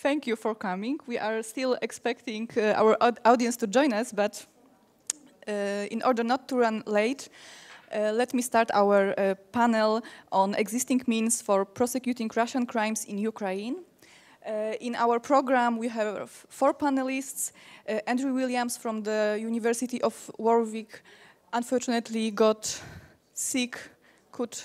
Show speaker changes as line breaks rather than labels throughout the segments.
thank you for coming. We are still expecting our audience to join us, but in order not to run late, let me start our panel on existing means for prosecuting Russian crimes in Ukraine. In our program, we have 4 panelists. Andrew Williams from the University of Warwick unfortunately got sick, could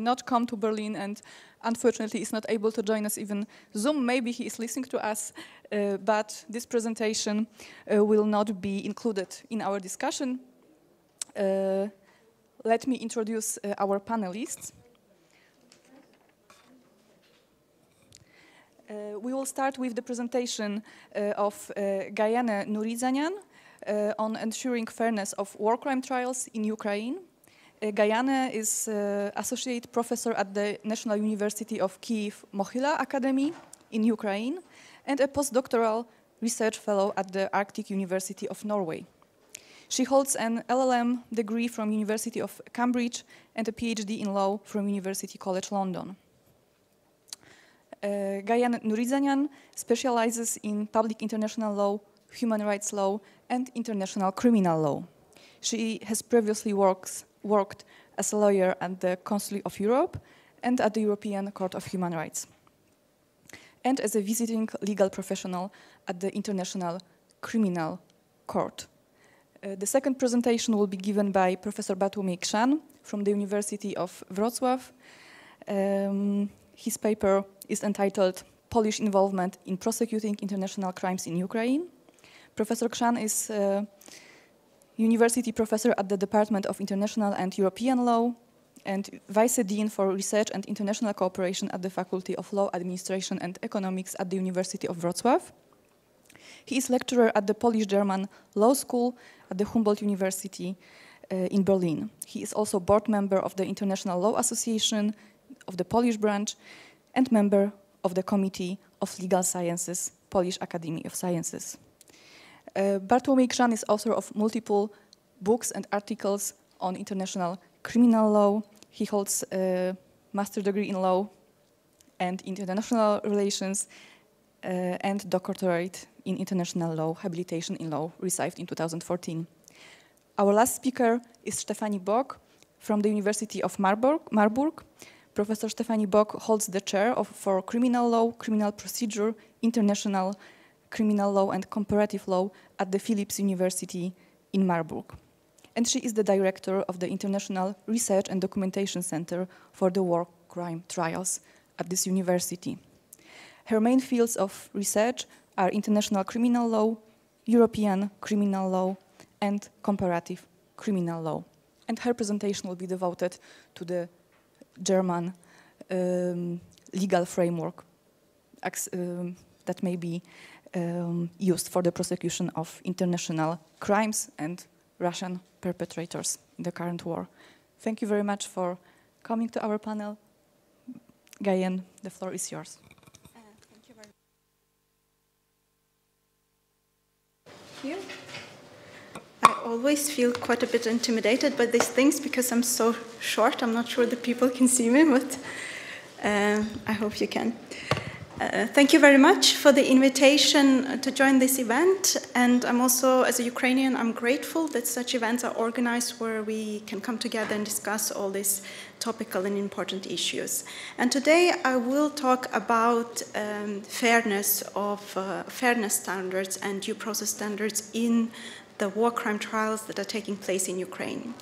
not come to Berlin, and unfortunately is not able to join us even Zoom. Maybe he is listening to us, but this presentation will not be included in our discussion. Let me introduce our panelists. We will start with the presentation of Gaiane Nuridzhanian on ensuring fairness of war crime trials in Ukraine. Gaiane is Associate Professor at the National University of Kyiv Mohyla Academy in Ukraine and a postdoctoral research fellow at the Arctic University of Norway. She holds an LLM degree from University of Cambridge and a PhD in law from University College London. Gaiane Nuridzhanian specializes in public international law, human rights law, and international criminal law. She has previously worked as a lawyer at the Council of Europe and at the European Court of Human Rights, and as a visiting legal professional at the International Criminal Court. The second presentation will be given by Professor Bartłomiej Krzan from the University of Wrocław. His paper is entitled Polish Involvement in Prosecuting International Crimes in Ukraine. Professor Krzan is University Professor at the Department of International and European Law and Vice Dean for Research and International Cooperation at the Faculty of Law, Administration and Economics at the University of Wrocław. He is lecturer at the Polish-German Law School at the Humboldt University in Berlin. He is also board member of the International Law Association of the Polish branch and member of the Committee of Legal Sciences, Polish Academy of Sciences. Bartłomiej Krzan is author of multiple books and articles on international criminal law. He holds a master's degree in law and international relations and doctorate in international law, habilitation in law, received in 2014. Our last speaker is Stefanie Bock from the University of Marburg. Professor Stefanie Bock holds the chair for criminal law, criminal procedure, international criminal law and comparative law at the Philipps University in Marburg. And she is the director of the International Research and Documentation Center for the War Crime Trials at this university. Her main fields of research are international criminal law, European criminal law, and comparative criminal law. And her presentation will be devoted to the German legal framework that may be used for the prosecution of international crimes and Russian perpetrators in the current war. Thank you very much for coming to our panel. Gaiane, the floor is yours.
Thank you very much. Here. I always feel quite a bit intimidated by these things because I'm so short. I'm not sure that people can see me, but I hope you can. Thank you very much for the invitation to join this event. And I'm also, as a Ukrainian, I'm grateful that such events are organized where we can come together and discuss all these topical and important issues. And today I will talk about fairness standards and due process standards in the war crime trials that are taking place in Ukraine.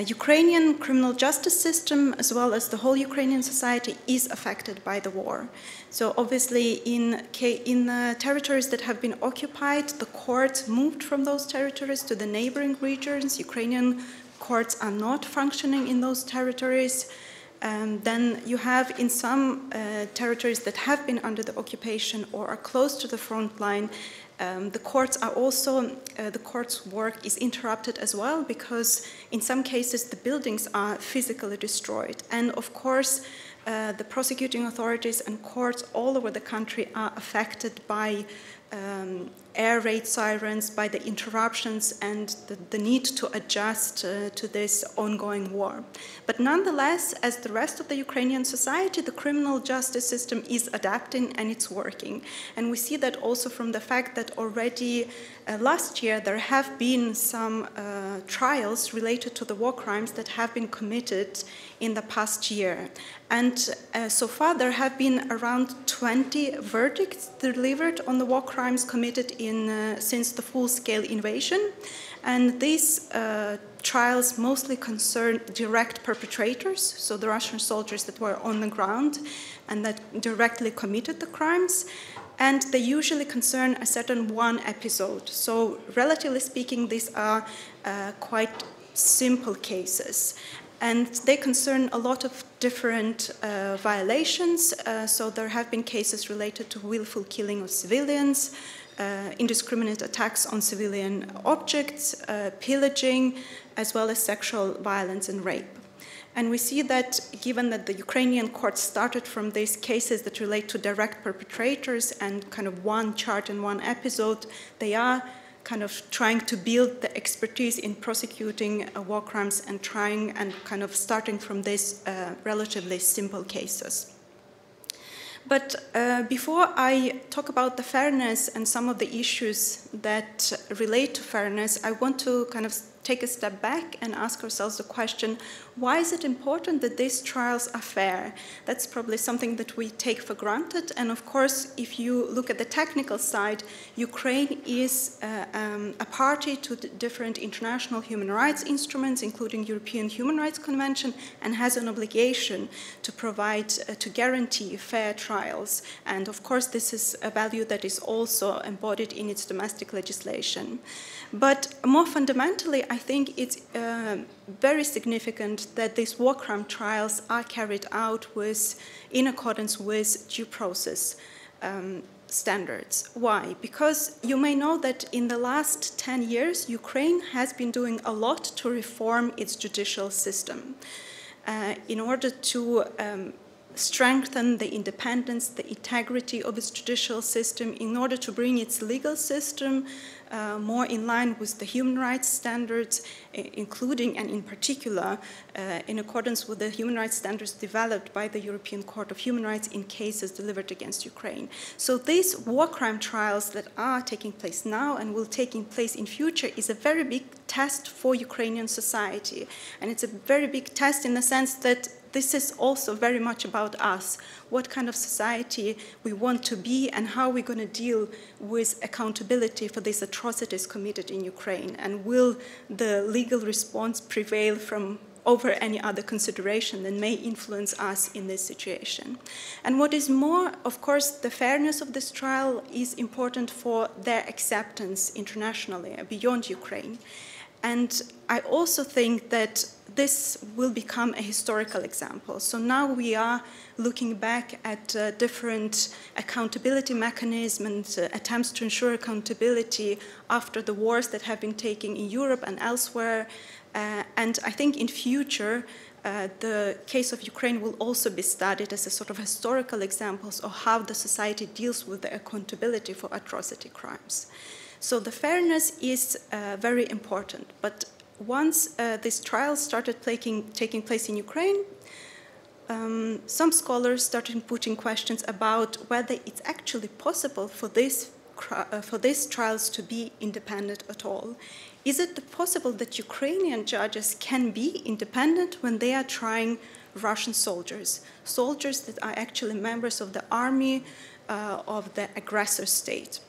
Ukrainian criminal justice system, as well as the whole Ukrainian society, is affected by the war. So obviously in territories that have been occupied, the courts moved from those territories to the neighboring regions. Ukrainian courts are not functioning in those territories. Then you have in some territories that have been under the occupation or are close to the front line, the court's work is interrupted as well because in some cases the buildings are physically destroyed. And of course, the prosecuting authorities and courts all over the country are affected by air raid sirens, by the interruptions and the need to adjust to this ongoing war. But nonetheless, as the rest of the Ukrainian society, the criminal justice system is adapting and it's working. And we see that also from the fact that already last year there have been some trials related to the war crimes that have been committed in the past year. And so far there have been around 20 verdicts delivered on the war crimes committed since the full-scale invasion. And these trials mostly concern direct perpetrators, so the Russian soldiers that were on the ground and that directly committed the crimes. And they usually concern a certain one episode. So relatively speaking, these are quite simple cases. And they concern a lot of different violations. So there have been cases related to willful killing of civilians, indiscriminate attacks on civilian objects, pillaging, as well as sexual violence and rape. And we see that given that the Ukrainian courts started from these cases that relate to direct perpetrators and kind of one charge and one episode, they are kind of trying to build the expertise in prosecuting war crimes and trying and kind of starting from these relatively simple cases. But before I talk about the fairness and some of the issues that relate to fairness, I want to kind of take a step back and ask ourselves the question, why is it important that these trials are fair? That's probably something that we take for granted. And of course, if you look at the technical side, Ukraine is a party to the different international human rights instruments, including European Human Rights Convention, and has an obligation to provide, to guarantee fair trials. And of course, this is a value that is also embodied in its domestic legislation. But more fundamentally, I think it's very significant that these war crime trials are carried out in accordance with due process standards. Why? Because you may know that in the last 10 years, Ukraine has been doing a lot to reform its judicial system in order to strengthen the independence, the integrity of its judicial system, in order to bring its legal system more in line with the human rights standards, including and in particular in accordance with the human rights standards developed by the European Court of Human Rights in cases delivered against Ukraine. So these war crime trials that are taking place now and will taking place in future is a very big test for Ukrainian society. And it's a very big test in the sense that this is also very much about us, what kind of society we want to be and how we're going to deal with accountability for these atrocities committed in Ukraine. And will the legal response prevail over any other consideration that may influence us in this situation? And what is more, of course, the fairness of this trial is important for their acceptance internationally, beyond Ukraine. And I also think that this will become a historical example. So now we are looking back at different accountability mechanisms and attempts to ensure accountability after the wars that have been taken in Europe and elsewhere. And I think in future, the case of Ukraine will also be studied as a sort of historical examples of how the society deals with the accountability for atrocity crimes. So the fairness is very important. But once these trials started taking place in Ukraine, some scholars started putting questions about whether it's actually possible for these trials to be independent at all. Is it possible that Ukrainian judges can be independent when they are trying Russian soldiers that are actually members of the army of the aggressor state?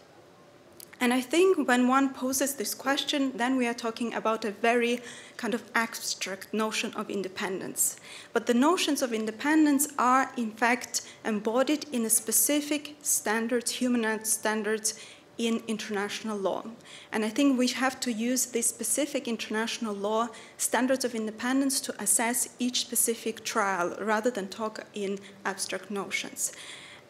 And I think when one poses this question, then we are talking about a very kind of abstract notion of independence. But the notions of independence are, in fact, embodied in a specific standards, human rights standards in international law. And I think we have to use this specific international law standards of independence to assess each specific trial rather than talk in abstract notions.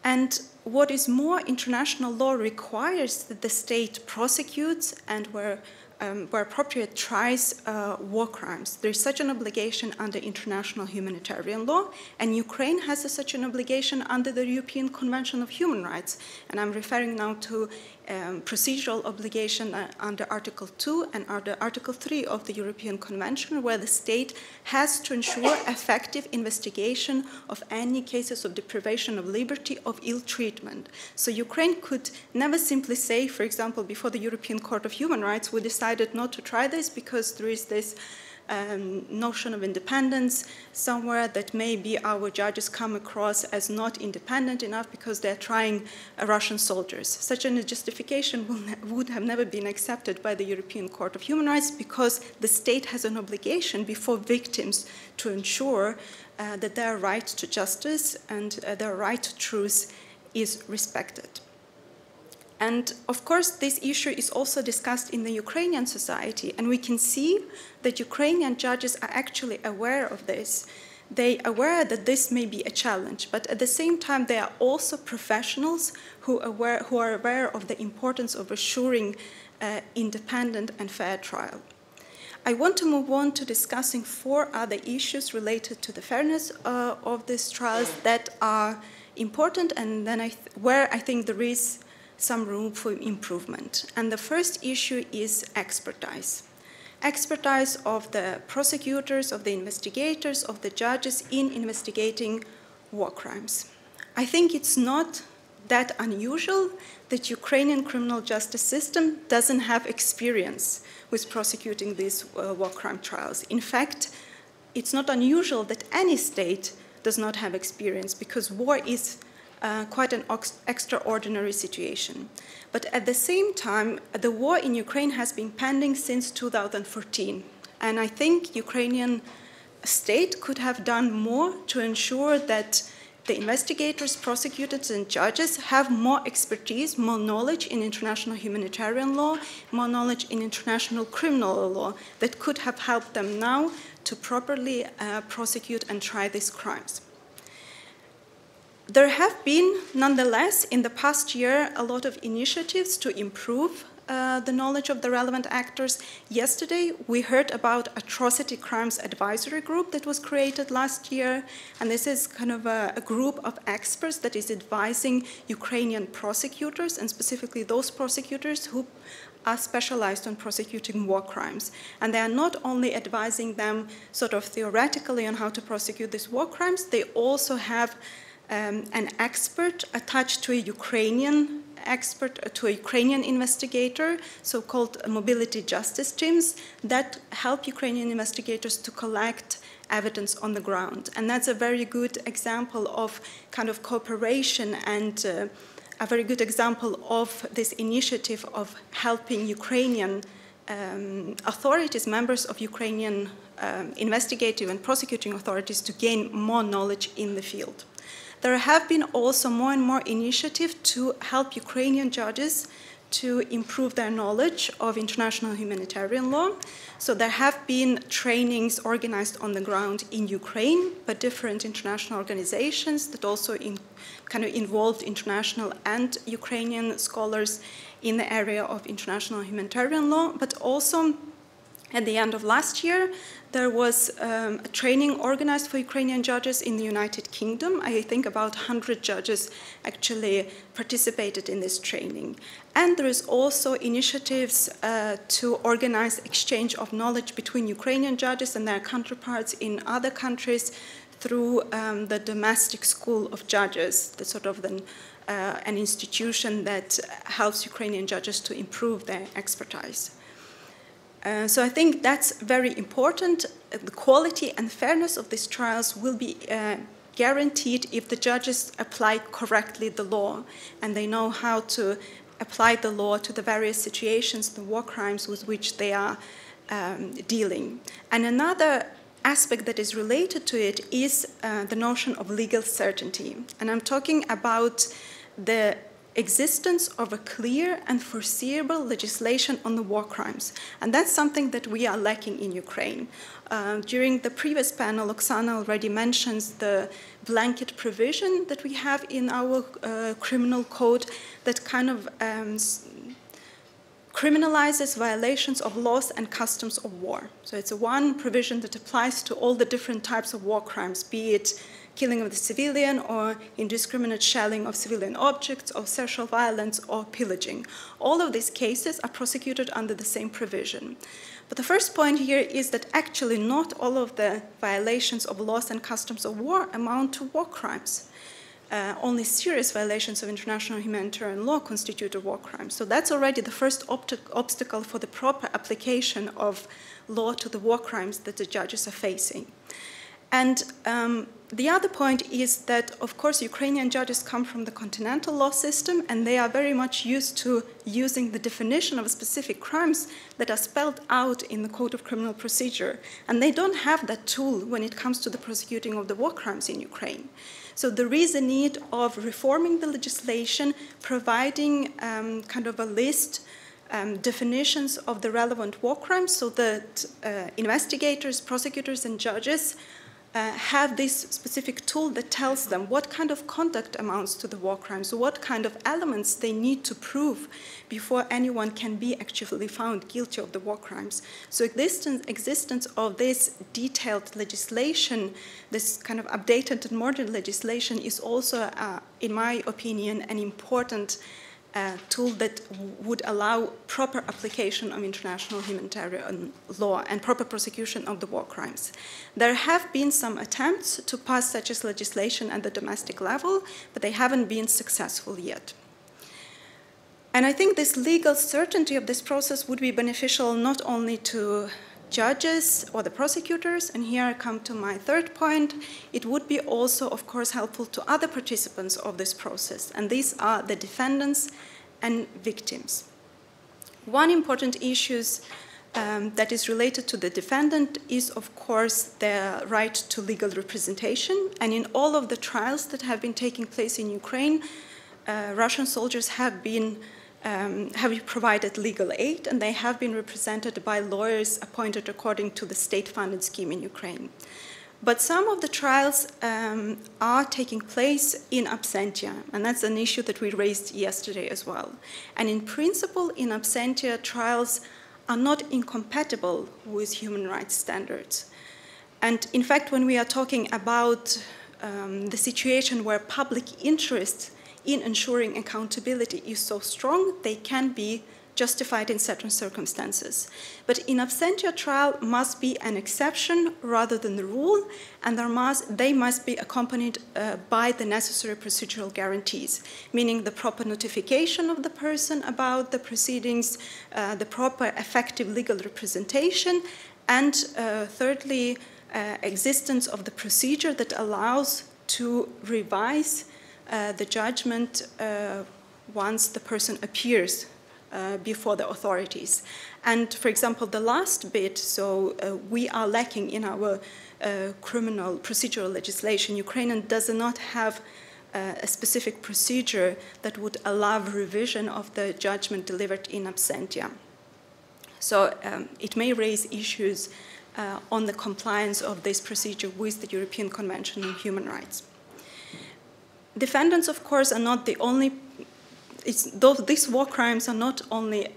And what is more, international law requires that the state prosecutes and where appropriate tries war crimes. There is such an obligation under international humanitarian law, and Ukraine has such an obligation under the European Convention of Human Rights. And I'm referring now to procedural obligation under Article 2 and under Article 3 of the European Convention, where the state has to ensure effective investigation of any cases of deprivation of liberty, of ill treatment. So Ukraine could never simply say, for example, before the European Court of Human Rights, we decided not to try this because there is this notion of independence somewhere that maybe our judges come across as not independent enough because they're trying Russian soldiers. Such a justification would have never been accepted by the European Court of Human Rights because the state has an obligation before victims to ensure that their right to justice and their right to truth is respected. And of course, this issue is also discussed in the Ukrainian society, and we can see that Ukrainian judges are actually aware of this. They are aware that this may be a challenge, but at the same time, they are also professionals who are aware of the importance of assuring independent and fair trial. I want to move on to discussing 4 other issues related to the fairness of these trials that are important, and then where I think there is some room for improvement. And the first issue is expertise. Expertise of the prosecutors, of the investigators, of the judges in investigating war crimes. I think it's not that unusual that Ukrainian criminal justice system doesn't have experience with prosecuting these war crime trials. In fact, it's not unusual that any state does not have experience because war is quite an extraordinary situation. But at the same time, the war in Ukraine has been pending since 2014. And I think Ukrainian state could have done more to ensure that the investigators, prosecutors, and judges have more expertise, more knowledge in international humanitarian law, more knowledge in international criminal law that could have helped them now to properly prosecute and try these crimes. There have been, nonetheless, in the past year, a lot of initiatives to improve the knowledge of the relevant actors. Yesterday, we heard about Atrocity Crimes Advisory Group that was created last year, and this is kind of a group of experts that is advising Ukrainian prosecutors, and specifically those prosecutors who are specialized on prosecuting war crimes. And they are not only advising them sort of theoretically on how to prosecute these war crimes, they also have an expert attached to a Ukrainian investigator, so-called mobility justice teams, that help Ukrainian investigators to collect evidence on the ground. And that's a very good example of kind of cooperation and a very good example of this initiative of helping Ukrainian authorities, members of Ukrainian investigative and prosecuting authorities to gain more knowledge in the field. There have been also more and more initiatives to help Ukrainian judges to improve their knowledge of international humanitarian law. So there have been trainings organized on the ground in Ukraine by different international organizations that also kind of involved international and Ukrainian scholars in the area of international humanitarian law, but also at the end of last year, there was a training organized for Ukrainian judges in the United Kingdom. I think about 100 judges actually participated in this training. And there is also initiatives to organize exchange of knowledge between Ukrainian judges and their counterparts in other countries through the Domestic School of Judges, the sort of an institution that helps Ukrainian judges to improve their expertise. So I think that's very important. The quality and fairness of these trials will be guaranteed if the judges apply correctly the law and they know how to apply the law to the various situations, the war crimes with which they are dealing. And another aspect that is related to it is the notion of legal certainty. And I'm talking about the existence of a clear and foreseeable legislation on the war crimes. And that's something that we are lacking in Ukraine. During the previous panel, Oksana already mentions the blanket provision that we have in our criminal code that kind of criminalizes violations of laws and customs of war. So it's one provision that applies to all the different types of war crimes, be it killing of the civilian or indiscriminate shelling of civilian objects, or sexual violence or pillaging. All of these cases are prosecuted under the same provision. But the first point here is that actually not all of the violations of laws and customs of war amount to war crimes. Only serious violations of international humanitarian law constitute a war crime. So that's already the first obstacle for the proper application of law to the war crimes that the judges are facing. And the other point is that, of course, Ukrainian judges come from the continental law system, and they are very much used to using the definition of specific crimes that are spelled out in the Code of Criminal Procedure. And they don't have that tool when it comes to the prosecuting of the war crimes in Ukraine. So there is a need of reforming the legislation, providing kind of a list, definitions of the relevant war crimes, so that investigators, prosecutors, and judges have this specific tool that tells them what kind of conduct amounts to the war crimes, what kind of elements they need to prove before anyone can be actually found guilty of the war crimes. So existence of this detailed legislation, this kind of updated and modern legislation, is also, in my opinion, an important tool that would allow proper application of international humanitarian law and proper prosecution of the war crimes. There have been some attempts to pass such as legislation at the domestic level, but they haven't been successful yet. And I think this legal certainty of this process would be beneficial not only to judges or the prosecutors, and here I come to my third point, it would be also, of course, helpful to other participants of this process, and these are the defendants and victims. One important issue that is related to the defendant is, of course, their right to legal representation, and in all of the trials that have been taking place in Ukraine, Russian soldiers have provided legal aid, and they have been represented by lawyers appointed according to the state-funded scheme in Ukraine. But some of the trials are taking place in absentia, and that's an issue that we raised yesterday as well. And in principle, in absentia, trials are not incompatible with human rights standards. And in fact, when we are talking about the situation where public interest in ensuring accountability is so strong, they can be justified in certain circumstances. But in absentia, trial must be an exception rather than the rule, and they must be accompanied by the necessary procedural guarantees, meaning the proper notification of the person about the proceedings, the proper effective legal representation, and thirdly, existence of the procedure that allows to revise the judgment once the person appears before the authorities. And for example, the last bit, so we are lacking in our criminal procedural legislation. Ukraine does not have a specific procedure that would allow revision of the judgment delivered in absentia. So it may raise issues on the compliance of this procedure with the European Convention on Human Rights. Defendants, of course, are not the only. These war crimes are not only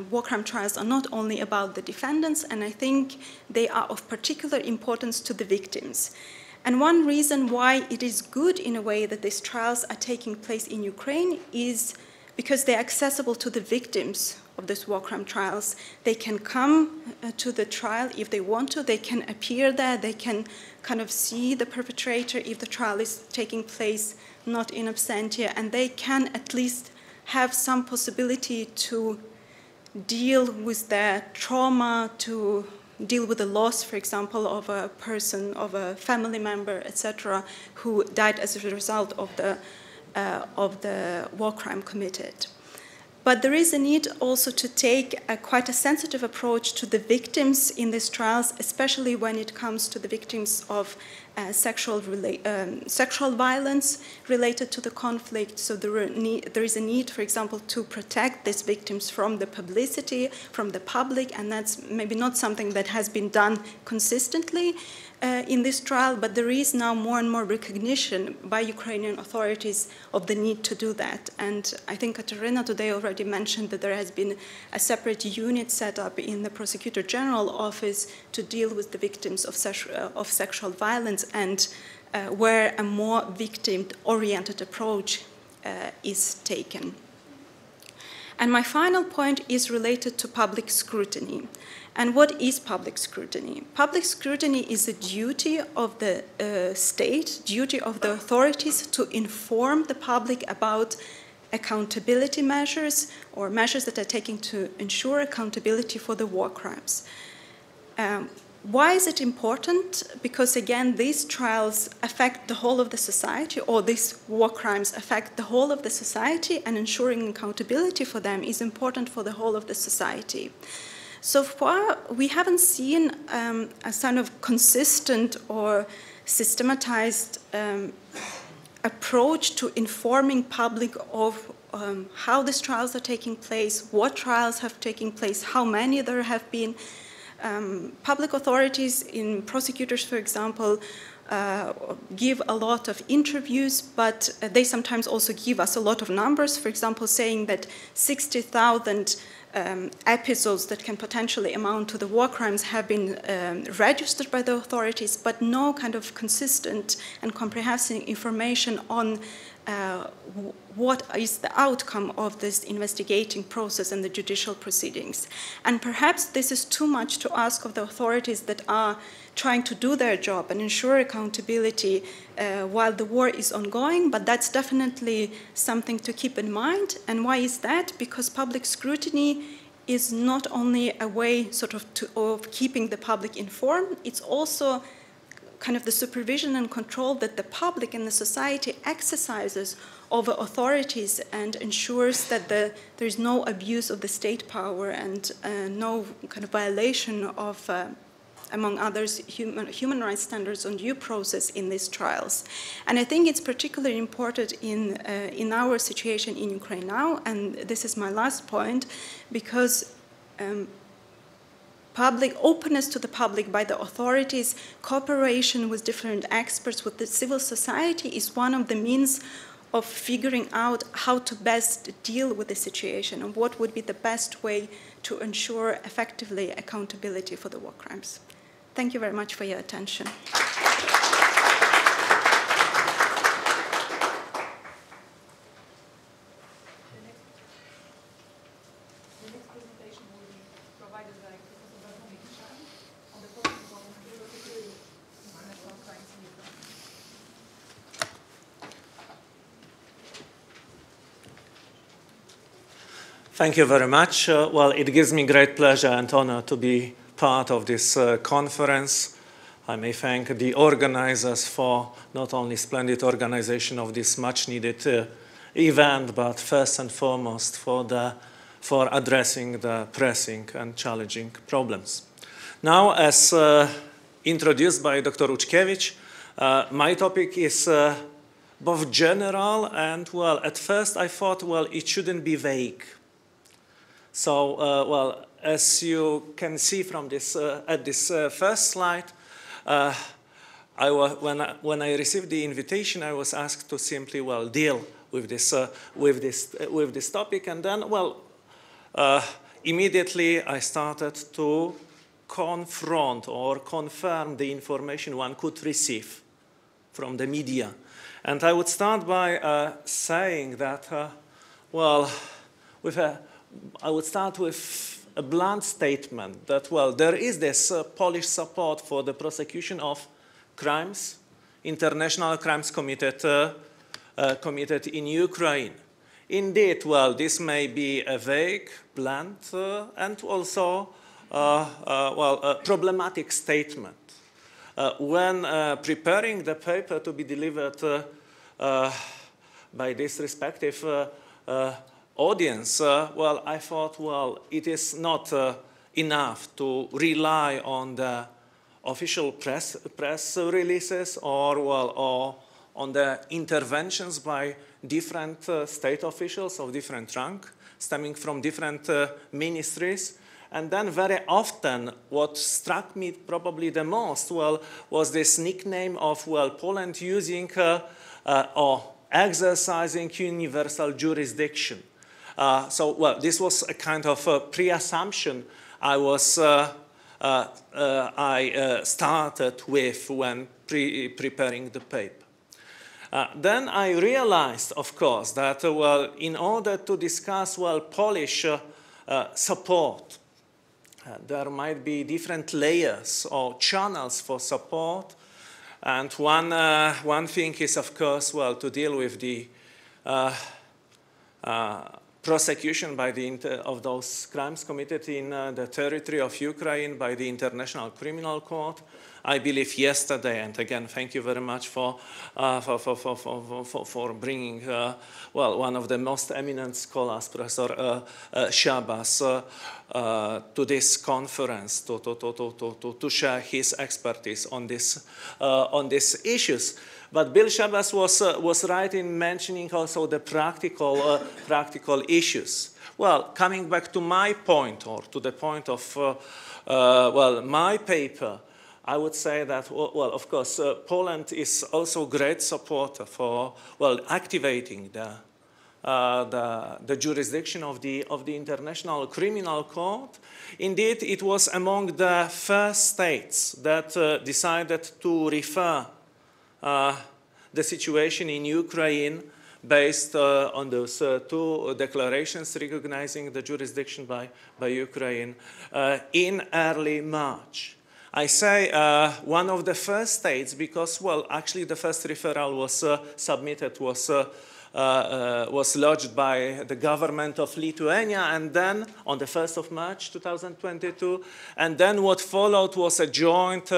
war crime trials are not only about the defendants, and I think they are of particular importance to the victims. And one reason why it is good in a way that these trials are taking place in Ukraine is because they are accessible to the victims of these war crime trials. They can come to the trial if they want to. They can appear there. They can kind of see the perpetrator if the trial is taking place not in absentia, and they can at least have some possibility to deal with their trauma, to deal with the loss, for example, of a person, of a family member, etc., who died as a result of the war crime committed. But there is a need also to take quite a sensitive approach to the victims in these trials, especially when it comes to the victims of sexual violence related to the conflict. So there is a need, for example, to protect these victims from the publicity, from the public, and that's maybe not something that has been done consistently. in this trial, but there is now more and more recognition by Ukrainian authorities of the need to do that. And I think Katerina today already mentioned that there has been a separate unit set up in the Prosecutor General Office to deal with the victims of sexual violence, and where a more victim-oriented approach is taken. And my final point is related to public scrutiny. And what is public scrutiny? Public scrutiny is a duty of the state, duty of the authorities to inform the public about accountability measures or measures that are taken to ensure accountability for the war crimes. Why is it important? Because again, these trials affect the whole of the society, or these war crimes affect the whole of the society, and ensuring accountability for them is important for the whole of the society. So far, we haven't seen a kind of consistent or systematized approach to informing public of how these trials are taking place, what trials have taken place, how many there have been. Public authorities, in prosecutors, for example, give a lot of interviews, but they sometimes also give us a lot of numbers, for example, saying that 60,000 episodes that can potentially amount to the war crimes have been registered by the authorities, but no kind of consistent and comprehensive information on what is the outcome of this investigating process and the judicial proceedings. And perhaps this is too much to ask of the authorities that are trying to do their job and ensure accountability while the war is ongoing, but that's definitely something to keep in mind. And why is that? Because public scrutiny is not only a way of keeping the public informed, it's also kind of the supervision and control that the public and the society exercises over authorities, and ensures that there is no abuse of the state power and no kind of violation of, among others, human rights standards on due process in these trials. And I think it's particularly important in our situation in Ukraine now, and this is my last point, because public openness to the public by the authorities, cooperation with different experts, with the civil society, is one of the means of figuring out how to best deal with the situation and what would be the best way to ensure effectively accountability for the war crimes. Thank you very much for your attention.
Thank you very much. Well, it gives me great pleasure and honor to be part of this conference. I may thank the organizers for not only splendid organization of this much-needed event, but first and foremost for addressing the pressing and challenging problems. Now, as introduced by Dr. Uczkiewicz, my topic is both general and, well, at first I thought, well, it shouldn't be vague. So, well, as you can see from this, at this first slide, when I received the invitation, I was asked to simply, well, deal with this topic, and then, well, immediately I started to confront or confirm the information one could receive from the media. And I would start by saying that, well, I would start with a blunt statement that, well, there is this Polish support for the prosecution of crimes, international crimes committed in Ukraine. Indeed, well, this may be a vague, blunt, and also, well, a problematic statement. When preparing the paper to be delivered by this respective audience, well, I thought, well, it is not enough to rely on the official press releases or, well, or on the interventions by different state officials of different rank, stemming from different ministries. And then very often, what struck me probably the most, well, was this nickname of, well, Poland using or exercising universal jurisdiction. So, well, this was a kind of a pre-assumption I started with when preparing the paper. Then I realized, of course, that, well, in order to discuss, well, Polish support, there might be different layers or channels for support. And one thing is, of course, well, to deal with the prosecution by of those crimes committed in the territory of Ukraine by the International Criminal Court. I believe yesterday, and again, thank you very much for bringing, well, one of the most eminent scholars, Professor Shabas, to this conference to share his expertise on these issues. But Bill Shabas was right in mentioning also the practical issues. Well, coming back to my point, or to the point of well, my paper, I would say that, well, of course, Poland is also a great supporter for, well, activating the jurisdiction of the International Criminal Court. Indeed, it was among the first states that decided to refer the situation in Ukraine based on those two declarations recognizing the jurisdiction by Ukraine in early March. I say one of the first states because, well, actually the first referral was submitted, was lodged by the government of Lithuania, and then on the 1st of March 2022, and then what followed was a joint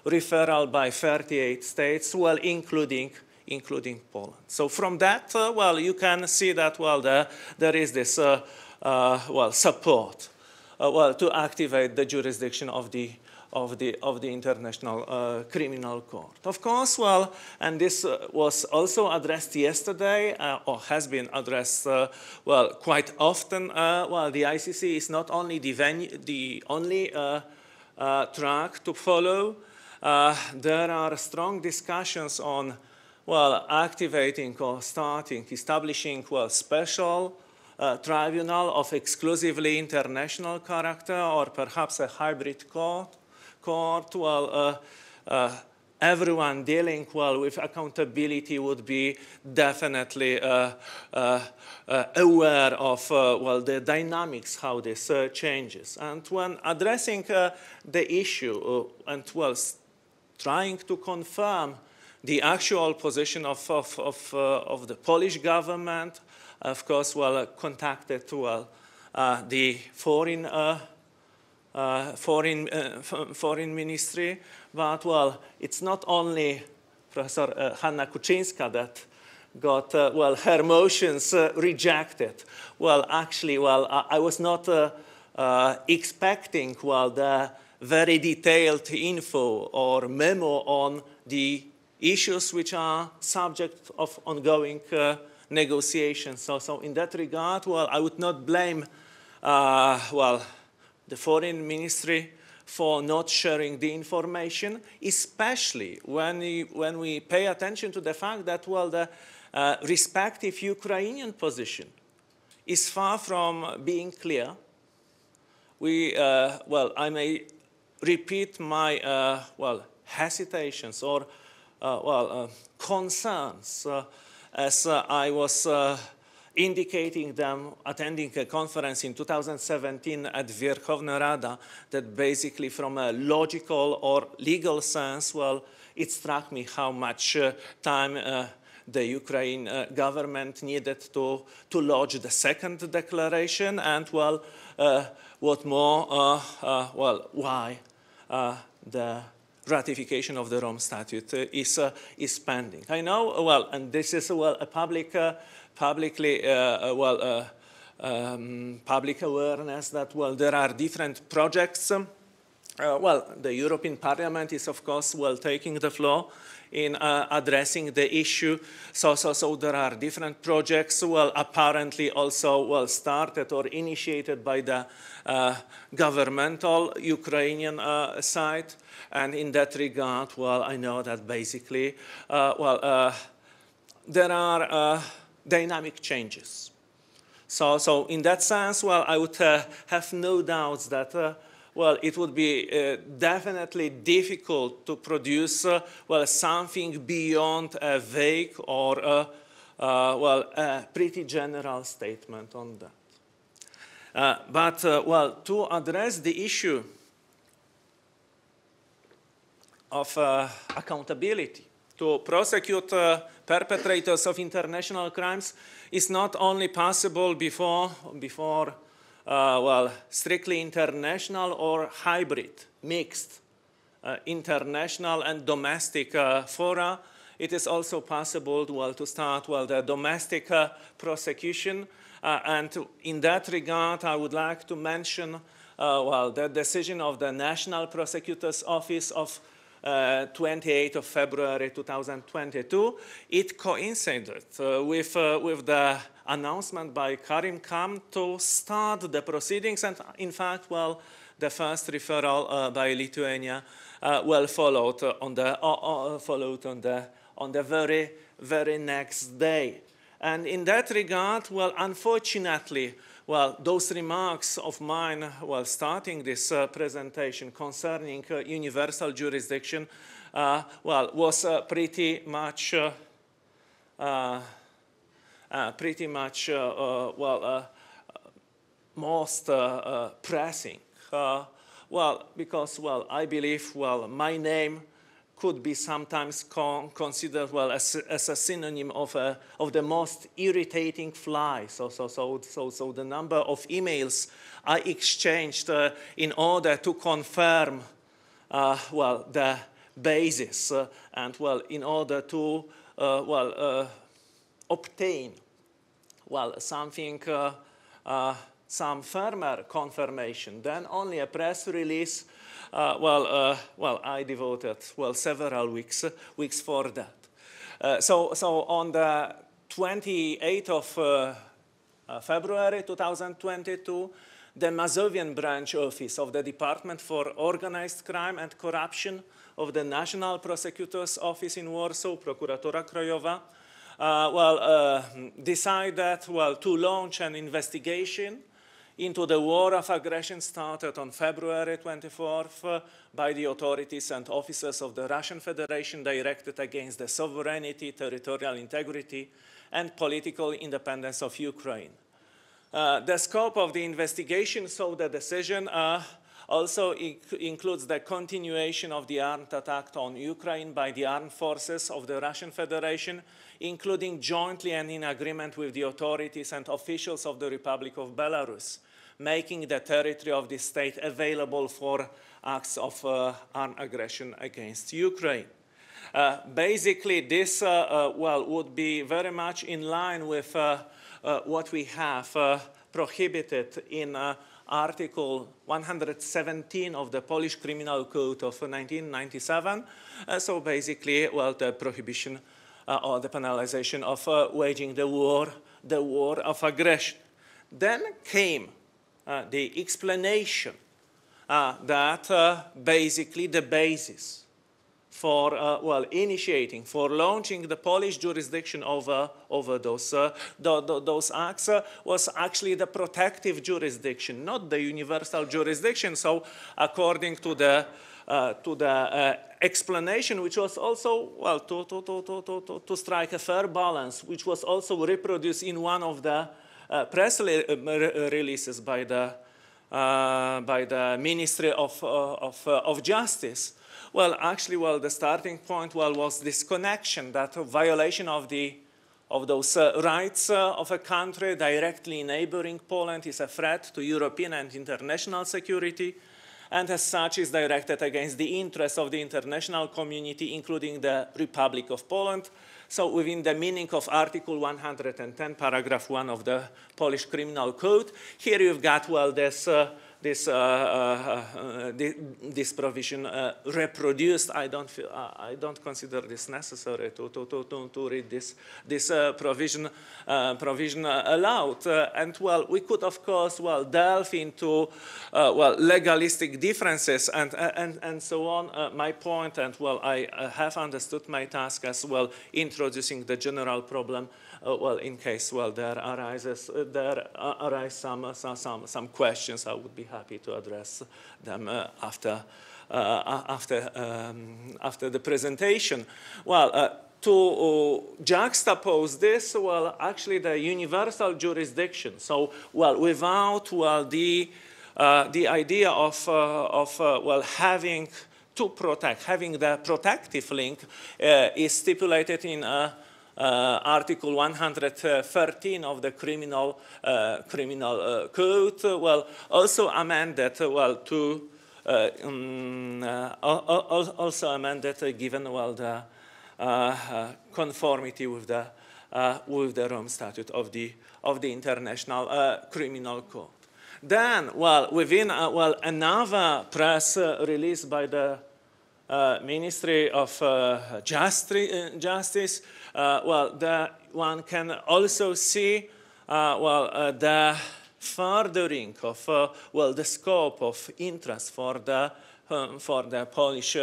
referral by 38 states, well, including Poland. So from that, well, you can see that, well, there is this, well, support, well, to activate the jurisdiction of the International Criminal Court. Of course, well, and this was also addressed yesterday, or has been addressed, well, quite often. Well, the ICC is not only the only track to follow. There are strong discussions on, well, activating or establishing, well, special tribunal of exclusively international character, or perhaps a hybrid court. Well, everyone dealing, well, with accountability would be definitely aware of, well, the dynamics, how this changes. And when addressing the issue and, well, trying to confirm the actual position of the Polish government, of course, well, contacted, well, the foreign ministry, but, well, it's not only Professor Hanna Kuczyńska that got, well, her motions rejected. Well, actually, well, I was not expecting, well, the very detailed info or memo on the issues which are subject of ongoing negotiations. So in that regard, well, I would not blame, well, the foreign ministry for not sharing the information, especially when we pay attention to the fact that, well, the respective Ukrainian position is far from being clear. Well, I may repeat my, well, hesitations or, well, concerns as I was indicating them attending a conference in 2017 at Verkhovna Rada, that basically from a logical or legal sense, well, it struck me how much time the Ukraine government needed to lodge the second declaration, and, well, what more, well, why the ratification of the Rome Statute is pending. I know, well, and this is, well, a public public awareness that, well, there are different projects well, the European Parliament is, of course, well, taking the floor in addressing the issue. So there are different projects, well, apparently also, well, started or initiated by the governmental Ukrainian side. And in that regard, well, I know that basically, there are dynamic changes. So in that sense, well, I would have no doubts that well, it would be definitely difficult to produce, well, something beyond a vague or, well, a pretty general statement on that. But, well, to address the issue of accountability, to prosecute perpetrators of international crimes is not only possible before well, strictly international or hybrid, mixed, international and domestic fora. It is also possible, well, to start, well, the domestic prosecution. And in that regard, I would like to mention, well, the decision of the National Prosecutor's Office of 28th of February 2022. It coincided with the announcement by Karim Khan to start the proceedings, and in fact, well, the first referral by Lithuania, well, followed on the very next day. And in that regard, well, unfortunately, well, those remarks of mine while starting this presentation concerning universal jurisdiction, well, was pretty much most pressing. Well, because, well, I believe, well, my name could be sometimes considered, well, as a synonym of the most irritating fly. So the number of emails I exchanged in order to confirm, well, the basis and, well, in order to, well, obtain, well, something, some firmer confirmation than only a press release. Well, I devoted, well, several weeks for that. So on the 28th of February 2022, the Mazovian branch office of the Department for Organized Crime and Corruption of the National Prosecutor's Office in Warsaw, Prokuratura Krajowa, well, decided, well, to launch an investigation into the war of aggression started on February 24th by the authorities and officers of the Russian Federation directed against the sovereignty, territorial integrity, and political independence of Ukraine. The scope of the investigation, so the decision, also includes the continuation of the armed attack on Ukraine by the armed forces of the Russian Federation, including jointly and in agreement with the authorities and officials of the Republic of Belarus, making the territory of this state available for acts of armed aggression against Ukraine. Basically, this well, would be very much in line with what we have prohibited in Article 117 of the Polish Criminal Code of 1997. So basically, well, the prohibition or the penalization of waging the war of aggression. Then came the explanation that basically the basis for well, initiating, for launching the Polish jurisdiction over those acts was actually the protective jurisdiction, not the universal jurisdiction. So according to the explanation, which was also, well, to strike a fair balance, which was also reproduced in one of the press releases by the Ministry of Justice. Well, actually, well, the starting point, well, was this connection, that violation of those rights of a country directly neighboring Poland is a threat to European and international security, and as such is directed against the interests of the international community, including the Republic of Poland. So within the meaning of Article 110, paragraph 1 of the Polish Criminal Code, here you've got, well, this this provision reproduced. I don't consider this necessary to read this provision aloud. And well, we could of course delve into legalistic differences and so on. My point, and well, I have understood my task as well, introducing the general problem. In case there arise some questions, I would be happy to address them after the presentation. To juxtapose this, actually the universal jurisdiction. So, without the idea of having to protect, having the protective link is stipulated in Article 113 of the criminal code, also amended, also amended given the conformity with the Rome Statute of the International Criminal Code. Then, within another press release by the Ministry of Justice, one can also see the furthering of the scope of interest for the Polish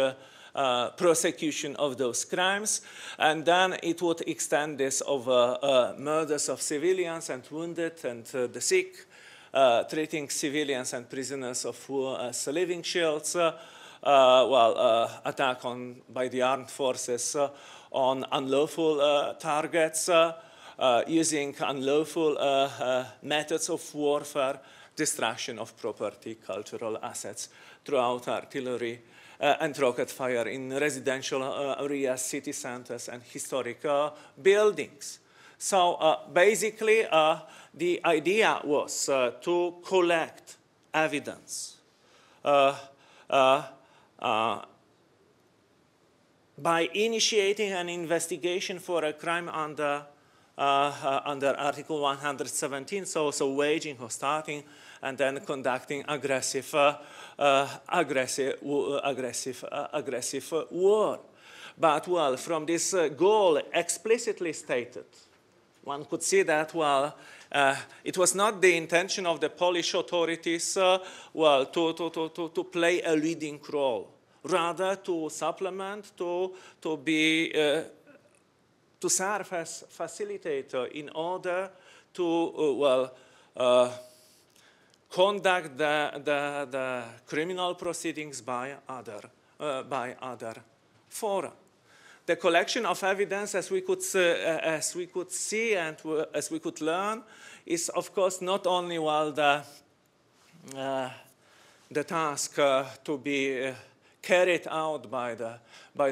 prosecution of those crimes, and then it would extend this over murders of civilians and wounded and the sick, treating civilians and prisoners of war as living shields, attack by the armed forces on unlawful targets, using unlawful methods of warfare, destruction of property, cultural assets throughout artillery, and rocket fire in residential areas, city centers, and historic buildings. So basically, the idea was to collect evidence by initiating an investigation for a crime under Article 117, so waging or starting and then conducting aggressive war. But from this goal explicitly stated, one could see that it was not the intention of the Polish authorities to play a leading role, rather to supplement, to serve as facilitator in order to conduct the criminal proceedings by other fora. The collection of evidence, as we could see and as we could learn, is of course not only the task to be carried out by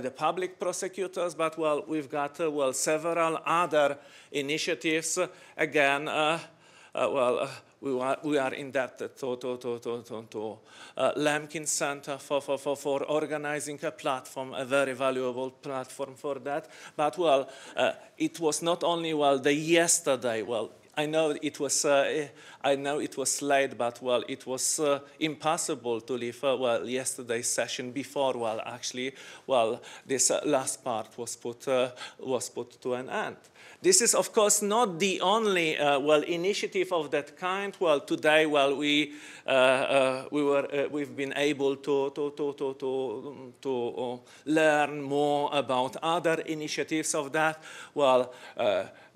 the public prosecutors, but we've got several other initiatives. Again, we are indebted to Lemkin Center for organizing a platform, a very valuable platform for that. But it was not only the yesterday. I know it was late, but it was impossible to leave yesterday's session before actually this last part was put to an end. This is of course not the only initiative of that kind. Today we've been able to learn more about other initiatives of that.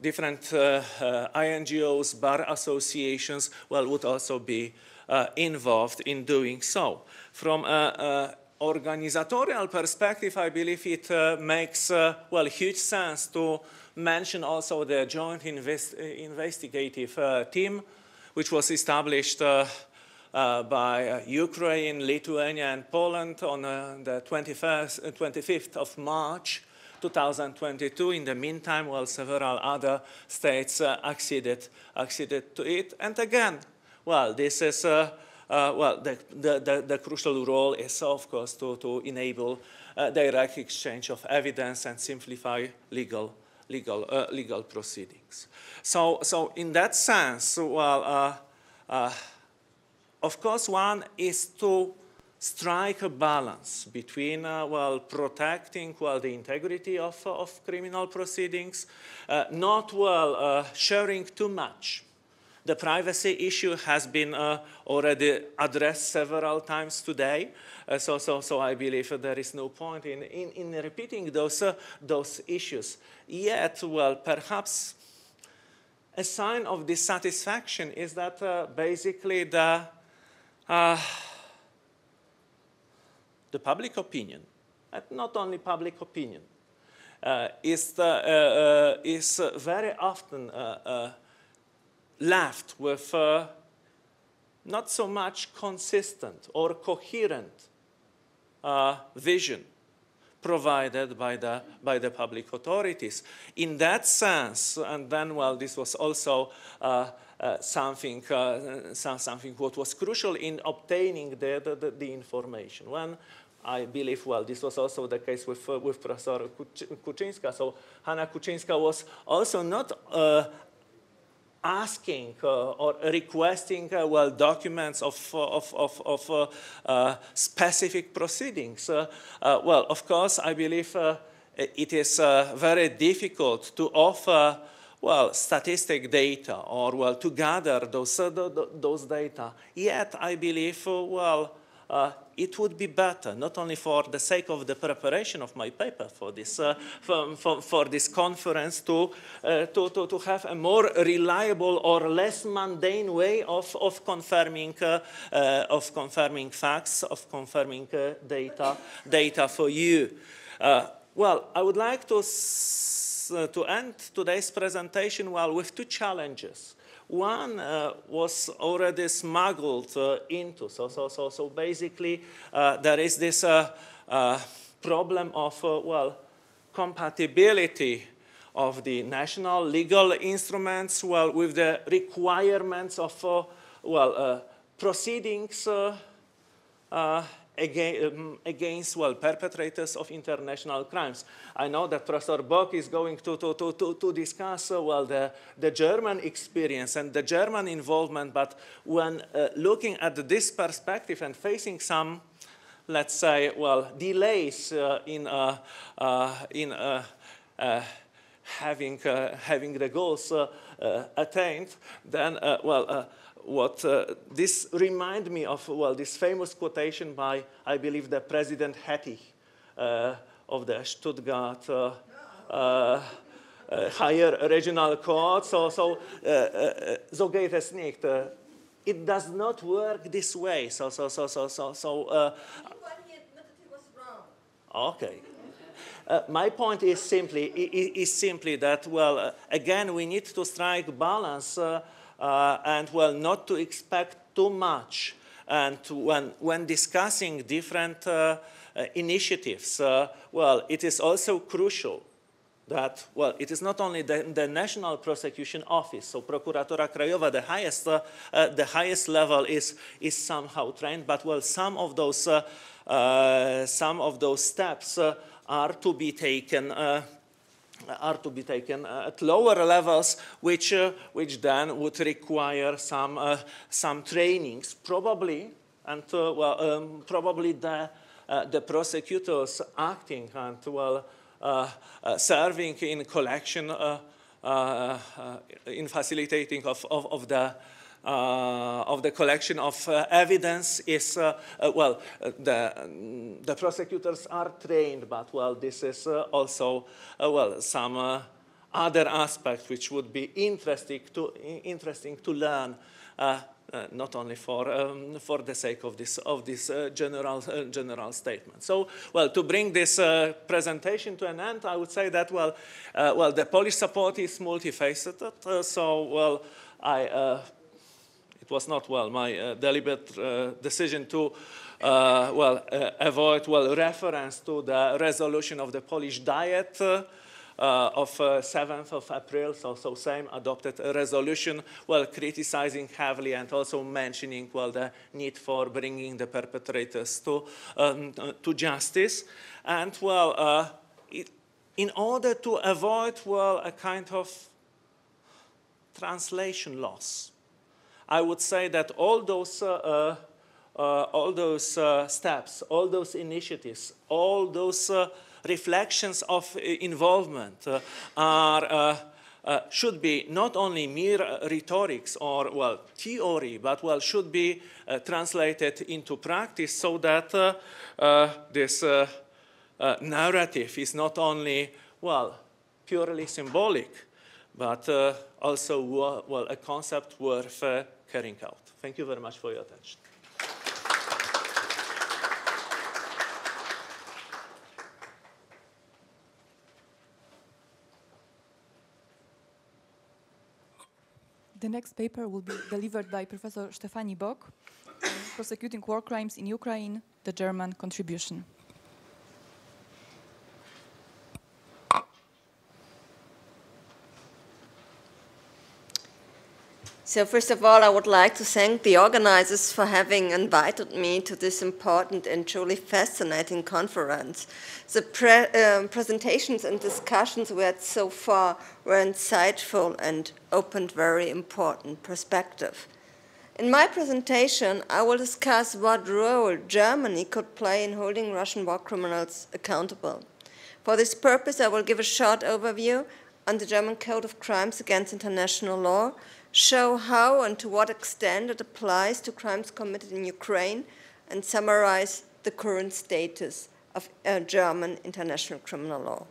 Different INGOs, bar associations, would also be involved in doing so. From an organizational perspective, I believe it makes huge sense to mention also the joint investigative team, which was established by Ukraine, Lithuania, and Poland on the 25th of March. 2022. In the meantime, several other states acceded to it. And again, this is the crucial role is, of course, to enable direct exchange of evidence and simplify legal proceedings. So in that sense, of course, one is to strike a balance between, well, protecting, well, the integrity of criminal proceedings, not, well, sharing too much. The privacy issue has been already addressed several times today, so I believe there is no point in repeating those issues. Yet, well, perhaps a sign of dissatisfaction is that basically the public opinion, and not only public opinion, is very often left with not so much consistent or coherent vision provided by the public authorities. In that sense, and then, well, this was also something what was crucial in obtaining the information. When I believe, well, this was also the case with Professor Kuczyńska. So Hanna Kuczyńska was also not asking or requesting, well, documents of specific proceedings. Well, of course, I believe it is very difficult to offer, well, statistic data or, well, to gather those data. Yet, I believe, well, it would be better, not only for the sake of the preparation of my paper for this, for this conference, to have a more reliable or less mundane way of confirming facts, of confirming data for you. Well, I would like to end today's presentation, well, with two challenges. One was already smuggled into. So basically, there is this problem of, well, compatibility of the national legal instruments, well, with the requirements of, well, proceedings against, well, perpetrators of international crimes. I know that Professor Bock is going to discuss, well, the German experience and the German involvement, but when looking at this perspective and facing some, let's say, well, delays in having the goals attained, then, well, what this reminds me of, well, this famous quotation by, I believe, the President Hettich of the Stuttgart higher regional court. So geht es nicht. It does not work this way. Okay. My point is simply that, well, again, we need to strike balance. And, well, not to expect too much. And when discussing different initiatives, well, it is also crucial that, well, it is not only the National Prosecution Office, so Prokuratura Krajowa, the highest level is somehow trained, but, well, some of those steps are to be taken at lower levels, which then would require some trainings, probably, and probably the prosecutors acting and, well, serving in collection, in facilitating of the collection of evidence is, well, the prosecutors are trained, but, well, this is also, well, some other aspect which would be interesting to learn, not only for the sake of this general statement. So, well, to bring this presentation to an end, I would say that, well, the Polish support is multifaceted. So, well, it was not, well, my deliberate decision to, well, avoid, well, reference to the resolution of the Polish Diet of 7th of April, so same adopted a resolution, well, criticizing heavily and also mentioning, well, the need for bringing the perpetrators to justice. And, well, in order to avoid, well, a kind of translation loss, I would say that all those steps, all those initiatives, all those reflections of involvement should be not only mere rhetorics or, well, theory, but, well, should be translated into practice so that this narrative is not only, well, purely symbolic, but also, well, a concept worth carrying out. Thank you very much for your attention.
The next paper will be delivered by Professor Stefanie Bock, Prosecuting War Crimes in Ukraine, the German Contribution.
So first of all, I would like to thank the organizers for having invited me to this important and truly fascinating conference. The presentations and discussions we had so far were insightful and opened very important perspective. In my presentation, I will discuss what role Germany could play in holding Russian war criminals accountable. For this purpose, I will give a short overview on the German Code of Crimes Against International Law, show how and to what extent it applies to crimes committed in Ukraine, and summarize the current status of German international criminal law.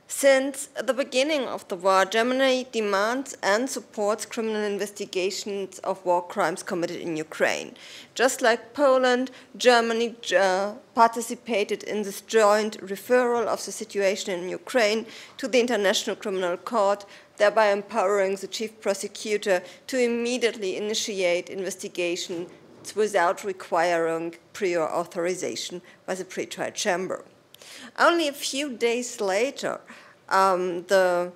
Since the beginning of the war, Germany demands and supports criminal investigations of war crimes committed in Ukraine. Just like Poland, Germany participated in this joint referral of the situation in Ukraine to the International Criminal Court, thereby empowering the chief prosecutor to immediately initiate investigations without requiring prior authorization by the pre-trial chamber. Only a few days later, the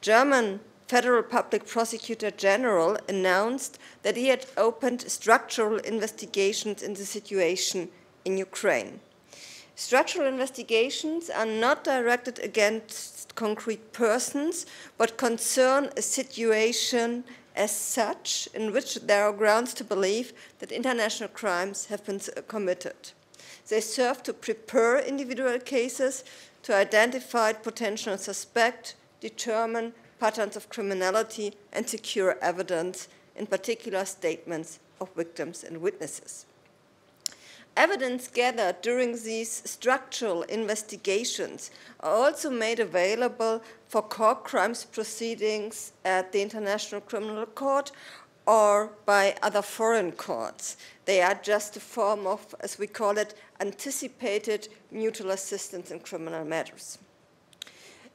German Federal Public Prosecutor General announced that he had opened structural investigations in the situation in Ukraine. Structural investigations are not directed against concrete persons, but concern a situation as such in which there are grounds to believe that international crimes have been committed. They serve to prepare individual cases, to identify potential suspects, determine patterns of criminality, and secure evidence, in particular statements of victims and witnesses. Evidence gathered during these structural investigations are also made available for court crimes proceedings at the International Criminal Court or by other foreign courts. They are just a form of, as we call it, anticipated mutual assistance in criminal matters.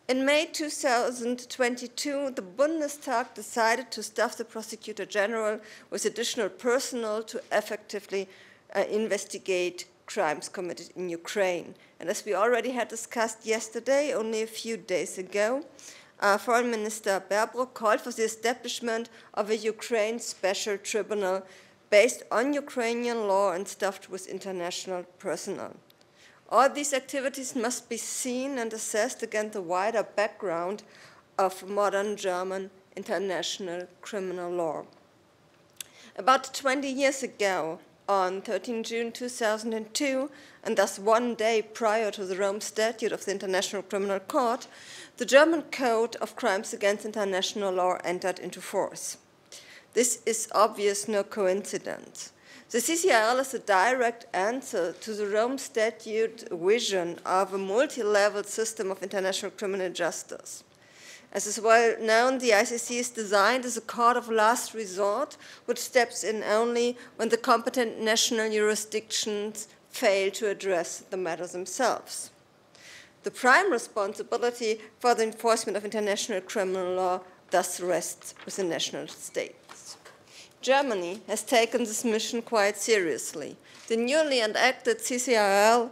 In May 2022, the Bundestag decided to staff the Prosecutor General with additional personnel to effectively investigate crimes committed in Ukraine. And as we already had discussed yesterday, only a few days ago, Foreign Minister Baerbock called for the establishment of a Ukraine Special Tribunal based on Ukrainian law and staffed with international personnel. All these activities must be seen and assessed against the wider background of modern German international criminal law. About 20 years ago, on 13 June 2002, and thus one day prior to the Rome Statute of the International Criminal Court, the German Code of Crimes Against International Law entered into force. This is obvious no coincidence. The CCIL is a direct answer to the Rome Statute vision of a multi-level system of international criminal justice. As is well known, the ICC is designed as a court of last resort, which steps in only when the competent national jurisdictions fail to address the matter themselves. The prime responsibility for the enforcement of international criminal law thus rests with the national states. Germany has taken this mission quite seriously. The newly enacted CCIL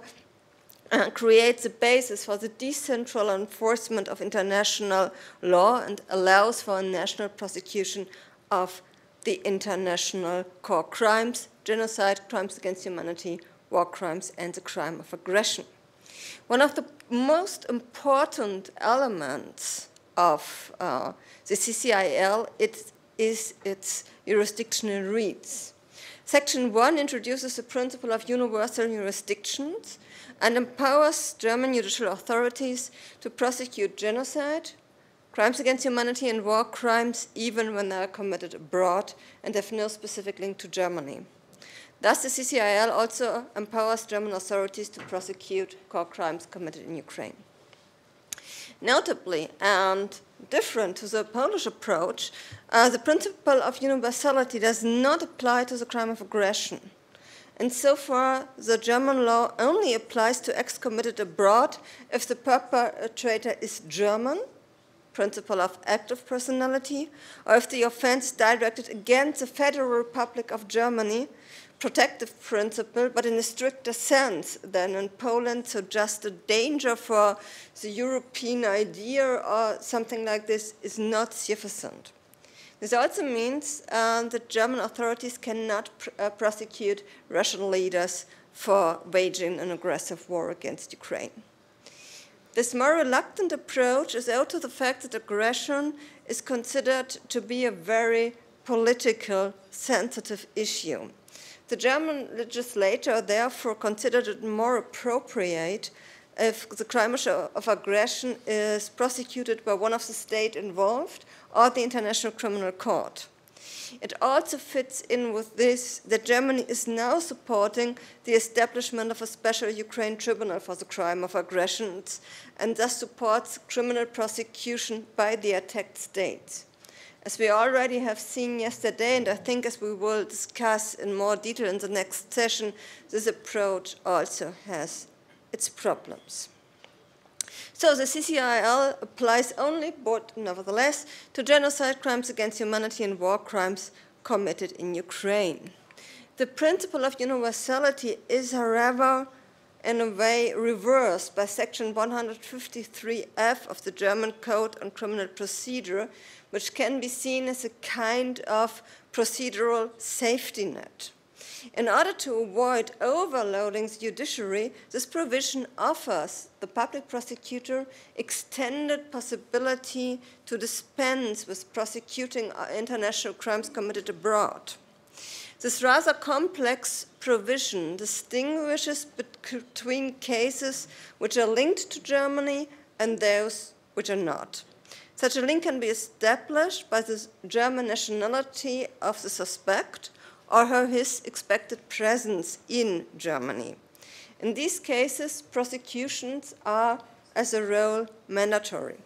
creates a basis for the decentral enforcement of international law and allows for a national prosecution of the international core crimes, genocide, crimes against humanity, war crimes, and the crime of aggression. One of the most important elements of the CCIL is its jurisdictional reach. Section 1 introduces the principle of universal jurisdictions and empowers German judicial authorities to prosecute genocide, crimes against humanity, and war crimes even when they are committed abroad and have no specific link to Germany. Thus, the CCIL also empowers German authorities to prosecute war crimes committed in Ukraine. Notably, and different to the Polish approach, the principle of universality does not apply to the crime of aggression. And so far, the German law only applies to acts committed abroad if the perpetrator is German, principle of active personality, or if the offense is directed against the Federal Republic of Germany, protective principle, but in a stricter sense than in Poland, so just a danger for the European idea or something like this is not sufficient. This also means that German authorities cannot prosecute Russian leaders for waging an aggressive war against Ukraine. This more reluctant approach is owed to the fact that aggression is considered to be a very political, sensitive issue. The German legislature therefore considered it more appropriate if the crime of aggression is prosecuted by one of the states involved or the International Criminal Court. It also fits in with this that Germany is now supporting the establishment of a special Ukraine tribunal for the crime of aggression and thus supports criminal prosecution by the attacked states. As we already have seen yesterday, and I think as we will discuss in more detail in the next session, this approach also has its problems. So the CCIL applies only, but nevertheless, to genocide, crimes against humanity, and war crimes committed in Ukraine. The principle of universality is, however, in a way reversed by Section 153F of the German Code on Criminal Procedure, which can be seen as a kind of procedural safety net. In order to avoid overloading the judiciary, this provision offers the public prosecutor extended possibility to dispense with prosecuting international crimes committed abroad. This rather complex provision distinguishes between cases which are linked to Germany and those which are not. Such a link can be established by the German nationality of the suspect or his expected presence in Germany. In these cases, prosecutions are, as a rule, mandatory.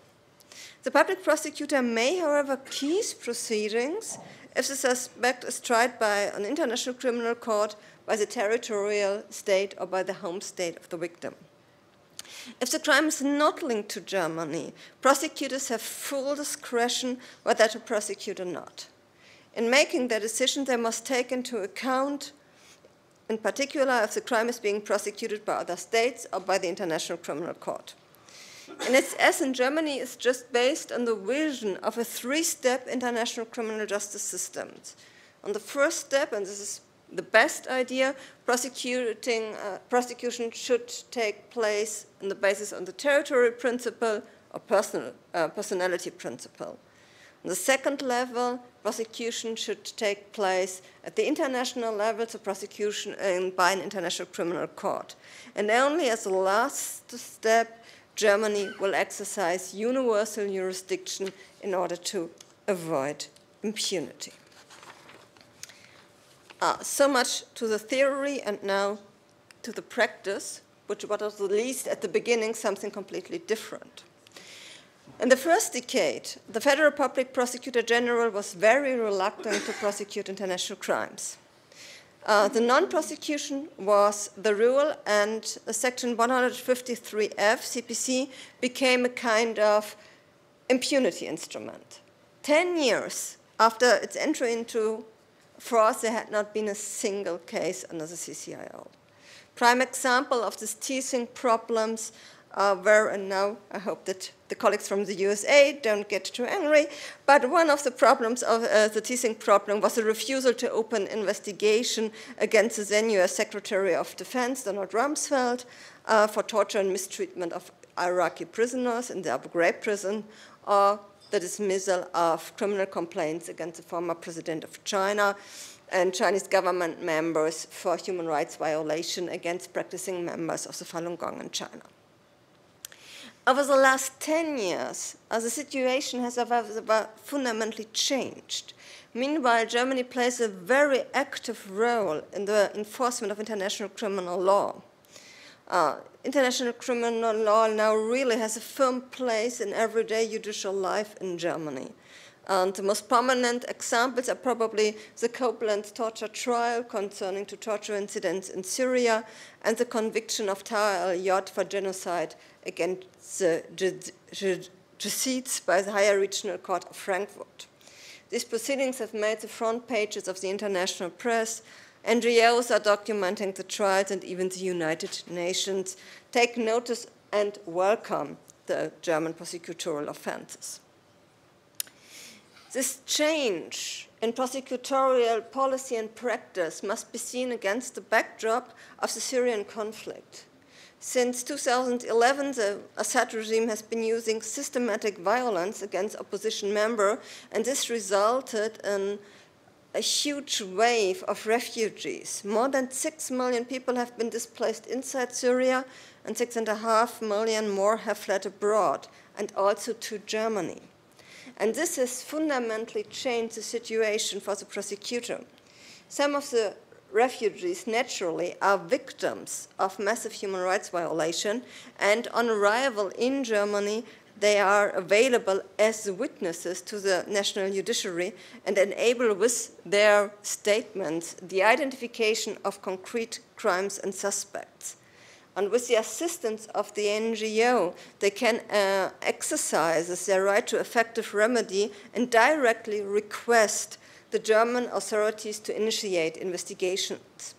The public prosecutor may, however, cease proceedings if the suspect is tried by an international criminal court, by the territorial state, or by the home state of the victim. If the crime is not linked to Germany, prosecutors have full discretion whether to prosecute or not. In making their decision, they must take into account, in particular, if the crime is being prosecuted by other states or by the International Criminal Court. In its essence, Germany is just based on the vision of a three-step international criminal justice system. On the first step, and this is the best idea, prosecution should take place on the basis of the territory principle or personality principle. On the second level, prosecution should take place at the international level, so prosecution by an international criminal court. And only as a last step, Germany will exercise universal jurisdiction in order to avoid impunity. So much to the theory, and now to the practice, which was at least at the beginning something completely different. In the first decade, the Federal Public Prosecutor General was very reluctant to prosecute international crimes. The non-prosecution was the rule, and Section 153F CPC became a kind of impunity instrument. 10 years after its entry into force, there had not been a single case under the CCIL. Prime example of these teething problems were, and now I hope that the colleagues from the USA don't get too angry, but one of the problems of the teething problem was the refusal to open investigation against the then US Secretary of Defense, Donald Rumsfeld, for torture and mistreatment of Iraqi prisoners in the Abu Ghraib prison, or the dismissal of criminal complaints against the former president of China and Chinese government members for human rights violation against practicing members of the Falun Gong in China. Over the last 10 years, the situation has fundamentally changed. Meanwhile, Germany plays a very active role in the enforcement of international criminal law. International criminal law now really has a firm place in everyday judicial life in Germany. And the most prominent examples are probably the Koblenz torture trial concerning two torture incidents in Syria and the conviction of Tahir al-Yad for genocide against the Jesuits by the Higher Regional Court of Frankfurt. These proceedings have made the front pages of the international press. NGOs are documenting the trials, and even the United Nations take notice and welcome the German prosecutorial offenses. This change in prosecutorial policy and practice must be seen against the backdrop of the Syrian conflict. Since 2011, the Assad regime has been using systematic violence against opposition members, and this resulted in a huge wave of refugees. More than 6 million people have been displaced inside Syria, and 6.5 million more have fled abroad, and also to Germany. And this has fundamentally changed the situation for the prosecutor. Some of the refugees naturally are victims of massive human rights violation, and on arrival in Germany, they are available as witnesses to the national judiciary and enable with their statements the identification of concrete crimes and suspects. And with the assistance of the NGO, they can exercise their right to effective remedy and directly request the German authorities to initiate investigations.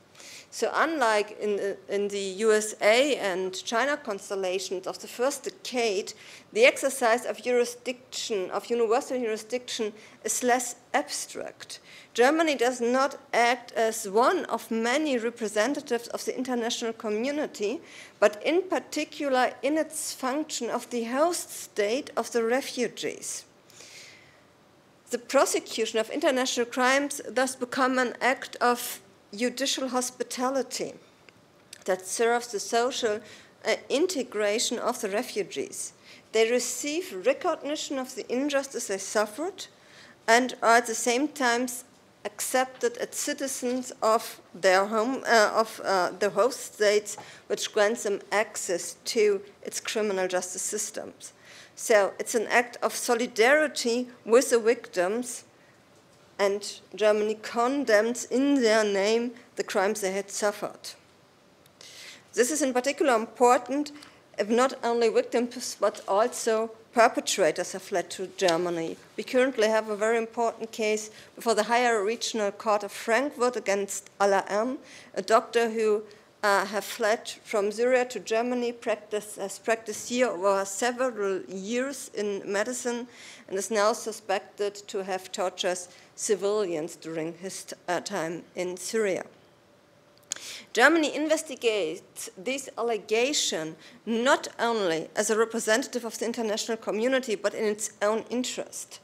So unlike in the USA and China constellations of the first decade, the exercise of jurisdiction, of universal jurisdiction, is less abstract. Germany does not act as one of many representatives of the international community, but in particular in its function of the host state of the refugees. The prosecution of international crimes thus becomes an act of judicial hospitality that serves the social integration of the refugees. They receive recognition of the injustice they suffered and are at the same time accepted as citizens of their home, the host states, which grants them access to its criminal justice systems. So it's an act of solidarity with the victims, and Germany condemns in their name the crimes they had suffered. This is in particular important if not only victims but also perpetrators have fled to Germany. We currently have a very important case before the Higher Regional Court of Frankfurt against Al-Am, a doctor who have fled from Syria to Germany, has practiced here over several years in medicine, and is now suspected to have tortured civilians during his time in Syria. Germany investigates this allegation not only as a representative of the international community, but in its own interest.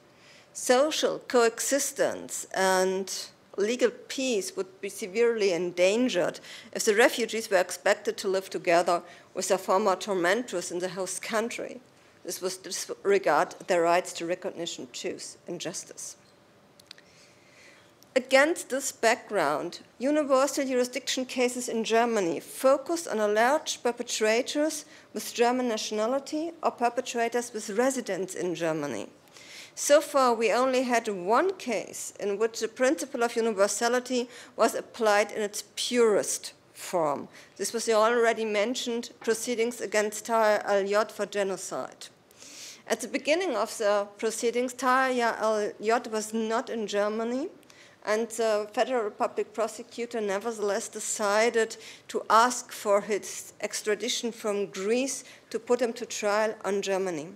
Social coexistence and legal peace would be severely endangered if the refugees were expected to live together with their former tormentors in the host country. This would disregard their rights to recognition, truth, and justice. Against this background, universal jurisdiction cases in Germany focused on alleged perpetrators with German nationality or perpetrators with residence in Germany. So far, we only had one case in which the principle of universality was applied in its purest form. This was the already mentioned proceedings against Tahir al-Yad for genocide. At the beginning of the proceedings, Tahir al-Yad was not in Germany, and the Federal Public Prosecutor nevertheless decided to ask for his extradition from Greece to put him to trial on Germany.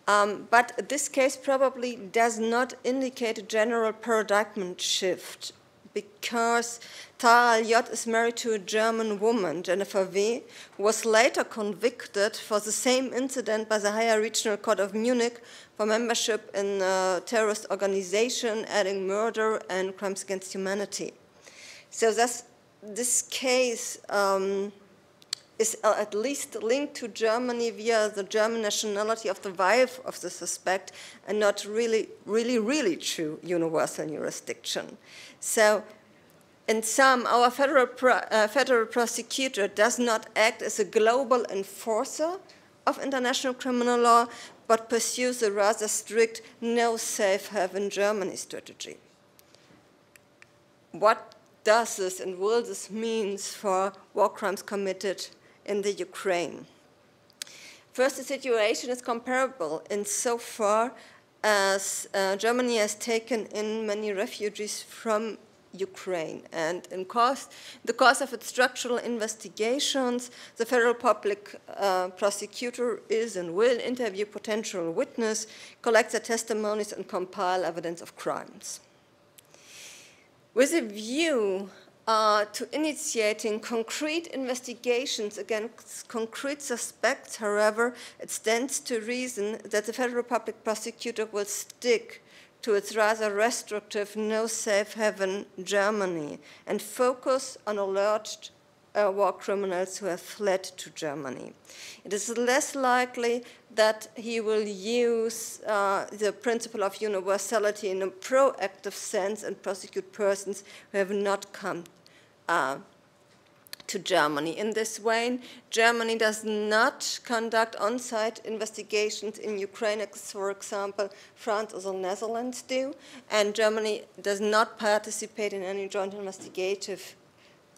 But this case probably does not indicate a general paradigm shift because Tara J. is married to a German woman, Jennifer W., who was later convicted for the same incident by the Higher Regional Court of Munich for membership in a terrorist organization, adding murder and crimes against humanity. So this case is at least linked to Germany via the German nationality of the wife of the suspect and not really true universal jurisdiction. So in sum, our federal prosecutor does not act as a global enforcer of international criminal law, but pursues a rather strict no safe haven Germany strategy. What does this and will this mean for war crimes committed in the Ukraine? First, the situation is comparable insofar as Germany has taken in many refugees from Ukraine. And in the course of its structural investigations, the federal public prosecutor is and will interview potential witnesses, collect their testimonies, and compile evidence of crimes. With a view to initiating concrete investigations against concrete suspects, however, it stands to reason that the federal public prosecutor will stick to its rather restrictive no safe haven Germany and focus on alleged war criminals who have fled to Germany. It is less likely that he will use the principle of universality in a proactive sense and prosecute persons who have not come to Germany. In this way, Germany does not conduct on-site investigations in Ukraine, as, for example, France or the Netherlands do, and Germany does not participate in any joint investigative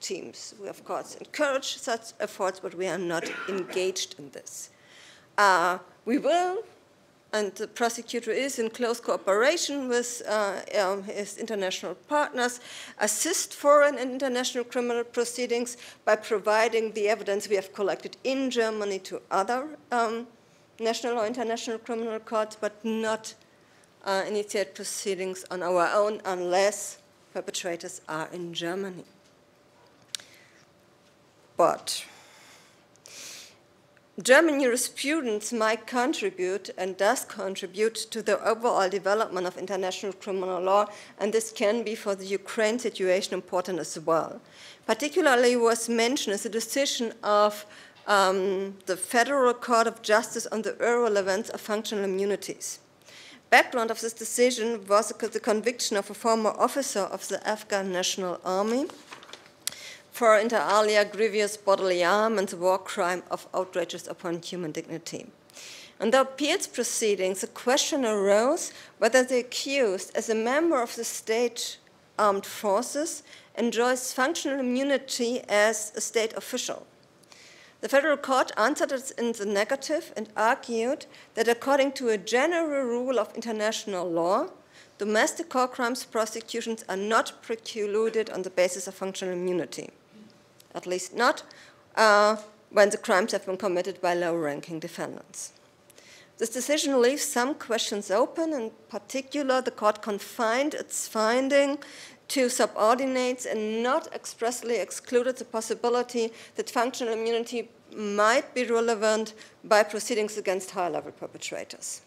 teams. We, of course, encourage such efforts, but we are not engaged in this. We will, and the prosecutor is in close cooperation with his international partners, assist foreign and international criminal proceedings by providing the evidence we have collected in Germany to other national or international criminal courts, but not initiate proceedings on our own unless perpetrators are in Germany. But German jurisprudence might contribute and does contribute to the overall development of international criminal law, and this can be for the Ukraine situation important as well. Particularly was mentioned is the decision of the Federal Court of Justice on the irrelevance of functional immunities. Background of this decision was the conviction of a former officer of the Afghan National Army for inter alia grievous bodily harm and the war crime of outrages upon human dignity. In the appeals proceedings, the question arose whether the accused, as a member of the state armed forces, enjoys functional immunity as a state official. The federal court answered it in the negative and argued that according to a general rule of international law, domestic war crimes prosecutions are not precluded on the basis of functional immunity. At least not when the crimes have been committed by low-ranking defendants. This decision leaves some questions open. In particular, the court confined its finding to subordinates and not expressly excluded the possibility that functional immunity might be relevant by proceedings against high-level perpetrators.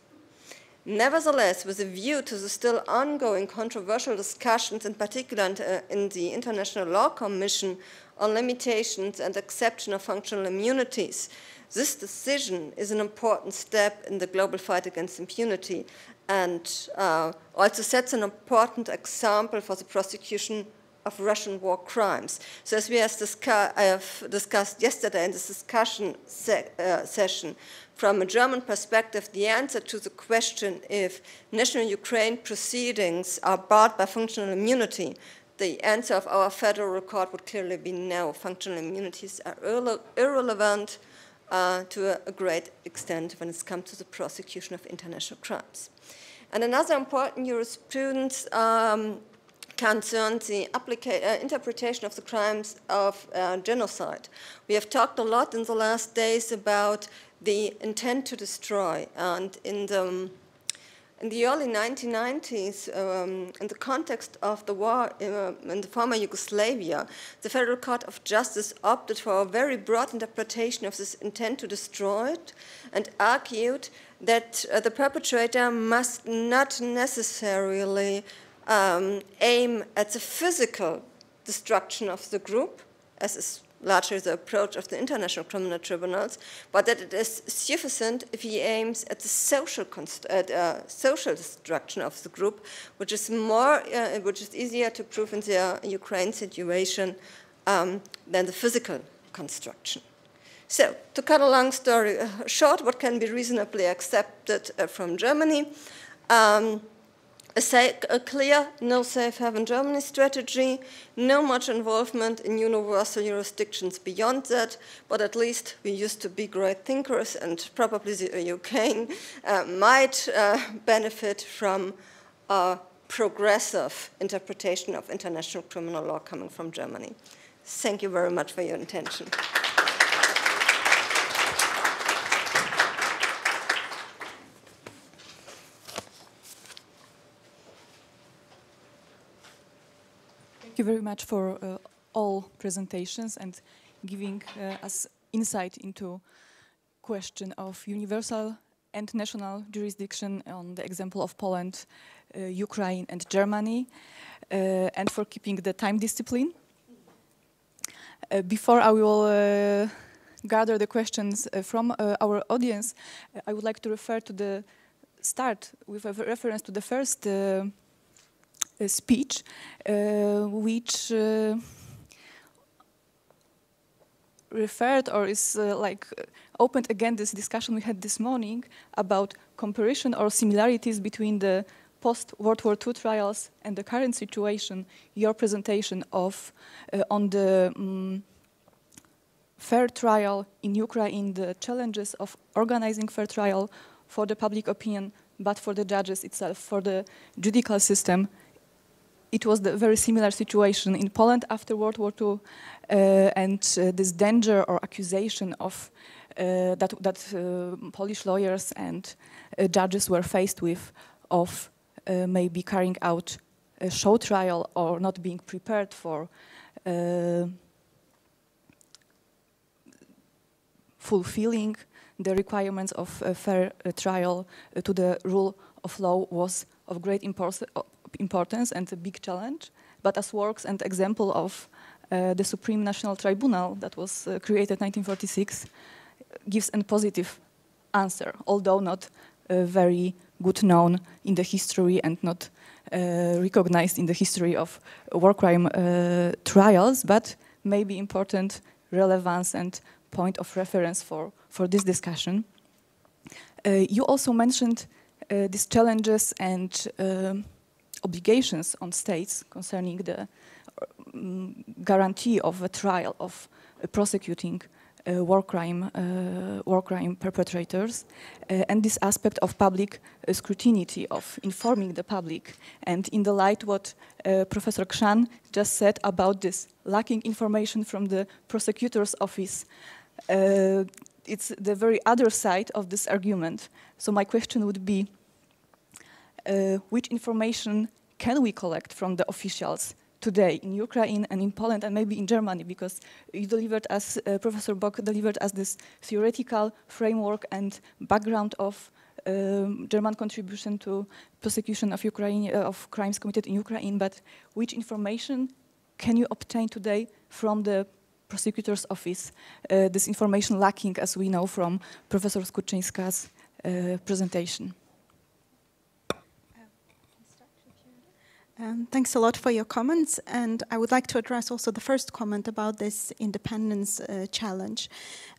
Nevertheless, with a view to the still ongoing controversial discussions, in particular in the International Law Commission on limitations and exception of functional immunities, this decision is an important step in the global fight against impunity and also sets an important example for the prosecution of Russian war crimes. So as we have discussed yesterday in this discussion session, from a German perspective, the answer to the question if national Ukraine proceedings are barred by functional immunity, the answer of our federal court would clearly be no. Functional immunities are irrelevant to a great extent when it comes to the prosecution of international crimes. And another important jurisprudence concerns the interpretation of the crimes of genocide. We have talked a lot in the last days about the intent to destroy, and in the In the early 1990s, in the context of the war in the former Yugoslavia, the Federal Court of Justice opted for a very broad interpretation of this intent to destroy it and argued that the perpetrator must not necessarily aim at the physical destruction of the group, as is largely the approach of the international criminal tribunals, but that it is sufficient if he aims at the social destruction of the group, which is easier to prove in the Ukraine situation than the physical construction. So, to cut a long story short, what can be reasonably accepted from Germany? A clear no safe haven Germany strategy, no much involvement in universal jurisdictions beyond that, but at least we used to be great thinkers, and probably the Ukraine might benefit from a progressive interpretation of international criminal law coming from Germany. Thank you very much for your attention.
Thank you very much for all presentations and giving us insight into question of universal and national jurisdiction on the example of Poland, Ukraine and Germany, and for keeping the time discipline. Before I will gather the questions from our audience, I would like to refer to the start with a reference to the first speech, which referred or is opened again this discussion we had this morning about comparison or similarities between the post-World War II trials and the current situation. Your presentation of on the fair trial in Ukraine, the challenges of organizing fair trial for the public opinion, but for the judges itself, for the judicial system. It was the very similar situation in Poland after World War II, and this danger or accusation of that Polish lawyers and judges were faced with of maybe carrying out a show trial or not being prepared for fulfilling the requirements of a fair trial to the rule of law was of great importance and a big challenge, but as works and example of the Supreme National Tribunal that was created in 1946 gives a positive answer, although not very good known in the history and not recognized in the history of war crime trials, but maybe important relevance and point of reference for this discussion. You also mentioned these challenges and obligations on states concerning the guarantee of a trial of prosecuting war crime perpetrators, and this aspect of public scrutiny, of informing the public. And in the light what Professor Krzan just said about this lacking information from the prosecutor's office, it's the very other side of this argument. So my question would be, which information can we collect from the officials today in Ukraine and in Poland and maybe in Germany? Because you delivered us, Professor Bock delivered us this theoretical framework and background of German contribution to prosecution of Ukraine, of crimes committed in Ukraine, but which information can you obtain today from the prosecutor's office? This information lacking, as we know from Professor Skutczyńska's presentation.
Thanks a lot for your comments, and I would like to address also the first comment about this independence challenge.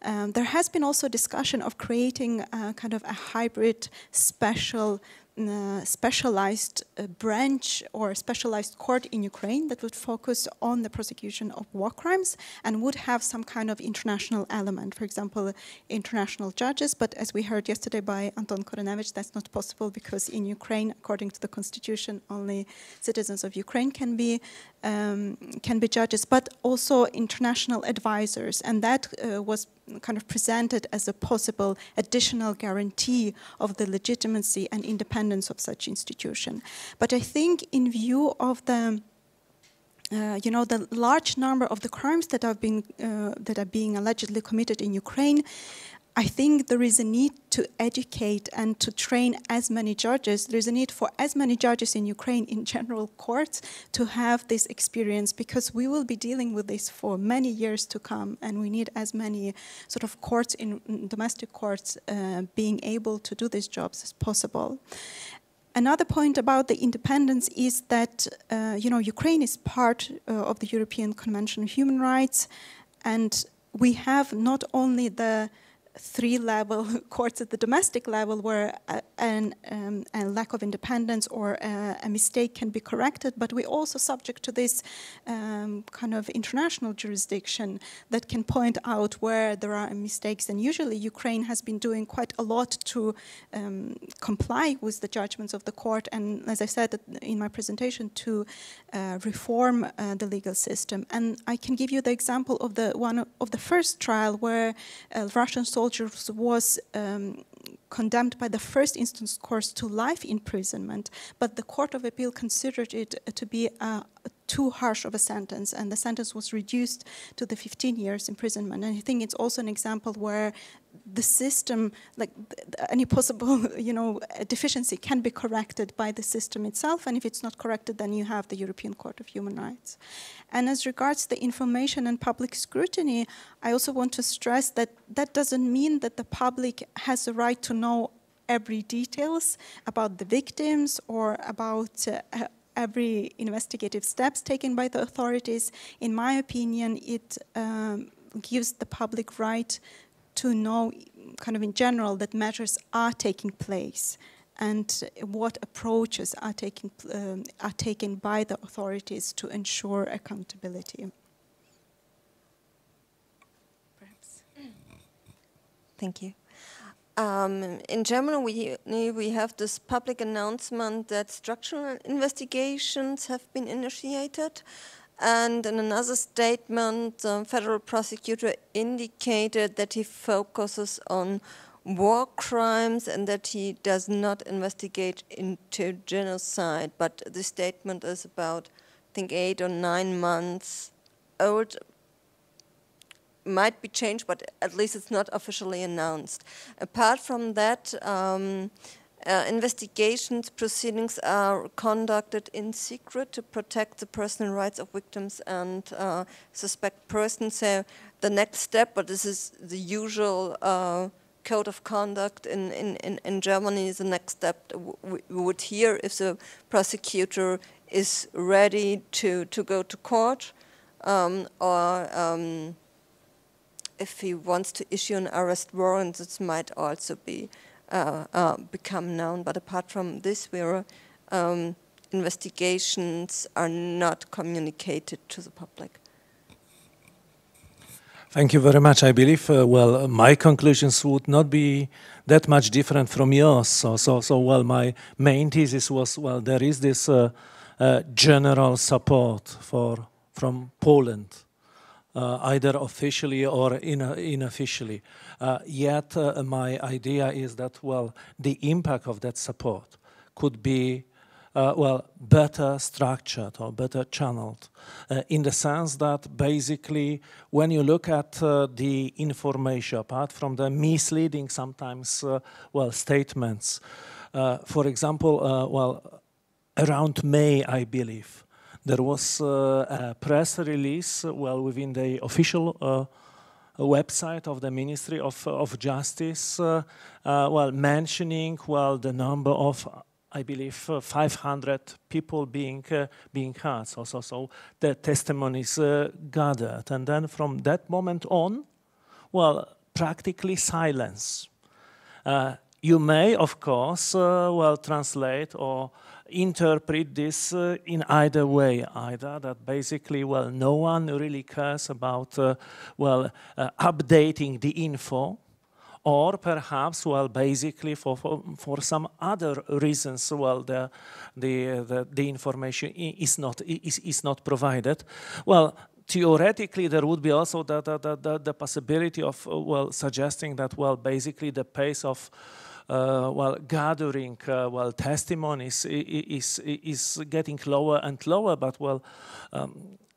There has been also discussion of creating kind of a hybrid specialized branch or specialized court in Ukraine that would focus on the prosecution of war crimes and would have some kind of international element, for example, international judges. But as we heard yesterday by Anton Korenevich, that's not possible because in Ukraine, according to the constitution, only citizens of Ukraine can be can be judges, but also international advisors, and that was kind of presented as a possible additional guarantee of the legitimacy and independence of such institution. But I think in view of the the large number of the crimes that are being allegedly committed in Ukraine, I think there is a need to educate and to train as many judges. There's a need for as many judges in Ukraine in general courts to have this experience, because we will be dealing with this for many years to come, and we need as many sort of courts in domestic courts being able to do these jobs as possible. Another point about the independence is that Ukraine is part of the European Convention on Human Rights, and we have not only the three-level courts at the domestic level where a lack of independence or a mistake can be corrected, but we're also subject to this kind of international jurisdiction that can point out where there are mistakes. And usually Ukraine has been doing quite a lot to comply with the judgments of the court, and as I said in my presentation, to reform the legal system. And I can give you the example of one of the first trial where Russian soldiers was condemned by the first instance court to life imprisonment, but the Court of Appeal considered it to be too harsh of a sentence, and the sentence was reduced to the 15 years imprisonment. And I think it's also an example where the system, like any possible, deficiency can be corrected by the system itself, and if it's not corrected, then you have the European Court of Human Rights. And as regards the information and public scrutiny, I also want to stress that that doesn't mean that the public has a right to know every details about the victims or about every investigative steps taken by the authorities. In my opinion, it gives the public right to know, kind of in general, that measures are taking place and what approaches are taken by the authorities to ensure accountability. Perhaps.
Thank you. In Germany, we have this public announcement that structural investigations have been initiated. And in another statement, the federal prosecutor indicated that he focuses on war crimes and that he does not investigate into genocide. But the statement is about, I think, 8 or 9 months old. Might be changed, but at least it's not officially announced. Apart from that, investigations proceedings are conducted in secret to protect the personal rights of victims and suspect persons. So the next step, but this is the usual code of conduct in Germany, the next step we would hear if the prosecutor is ready to go to court or if he wants to issue an arrest warrant. This might also be become known. But apart from this, investigations are not communicated to the public.
Thank you very much. I believe, my conclusions would not be that much different from yours. So my main thesis was, there is this general support from Poland, either officially or unofficially. Yet my idea is that, the impact of that support could be, better structured or better channeled, in the sense that basically when you look at the information, apart from the misleading sometimes, statements, for example, around May, I believe, there was a press release, within the official website of the Ministry of Justice, mentioning, the number of, I believe, 500 people being heard. So the testimonies gathered, and then from that moment on, practically silence. You may, of course, translate or interpret this in either way, either that basically, no one really cares about, updating the info, or perhaps, well, basically for some other reasons, well, the information is not provided. Well, theoretically, there would be also the possibility of, well, suggesting that, well, basically the pace of well, gathering, well, testimonies is getting lower and lower, but, well,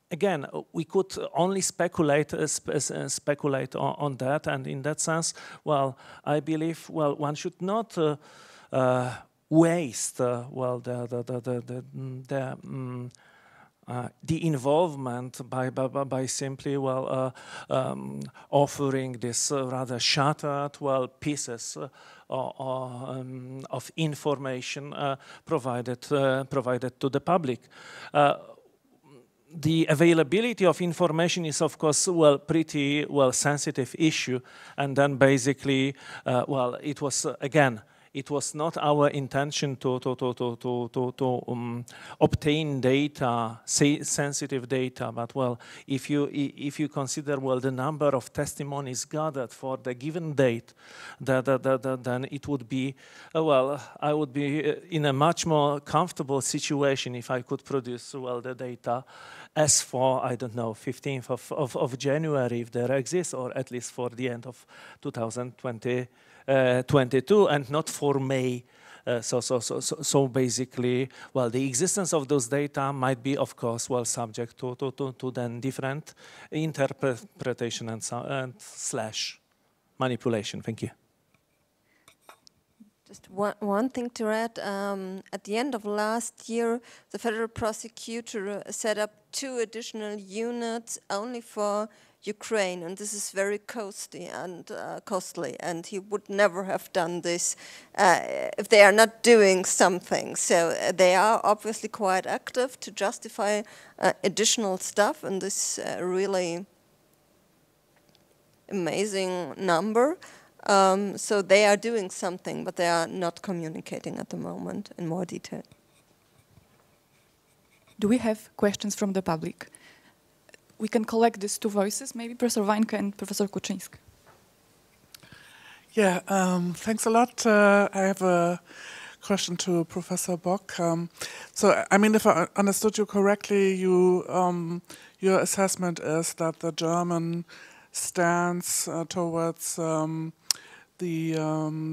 again, we could only speculate on that, and in that sense, well, I believe, well, one should not waste, well, the involvement by simply, well, offering this rather shattered, well, pieces of information provided to the public. The availability of information is, of course, well, pretty well sensitive issue, and then basically, well, it was again. It was not our intention to obtain data, sensitive data, but, well, if you consider, well, the number of testimonies gathered for the given date, then it would be, well, I would be in a much more comfortable situation if I could produce, well, the data as for, I don't know, 15th of January, if there exists, or at least for the end of 2022, and not for May. So basically, well, the existence of those data might be, of course, well, subject to then different interpretation and slash manipulation. Thank you.
Just one thing to add. At the end of last year, the federal prosecutor set up 2 additional units only for Ukraine, and this is very costly, and he would never have done this if they are not doing something. So they are obviously quite active to justify additional stuff, and this really amazing number. So they are doing something, but they are not communicating at the moment in more detail.
Do we have questions from the public? We can collect these 2 voices, maybe Professor Weinke and Professor Kuczyński.
Yeah, thanks a lot. I have a question to Professor Bock. So, I mean, if I understood you correctly, your assessment is that the German stance towards the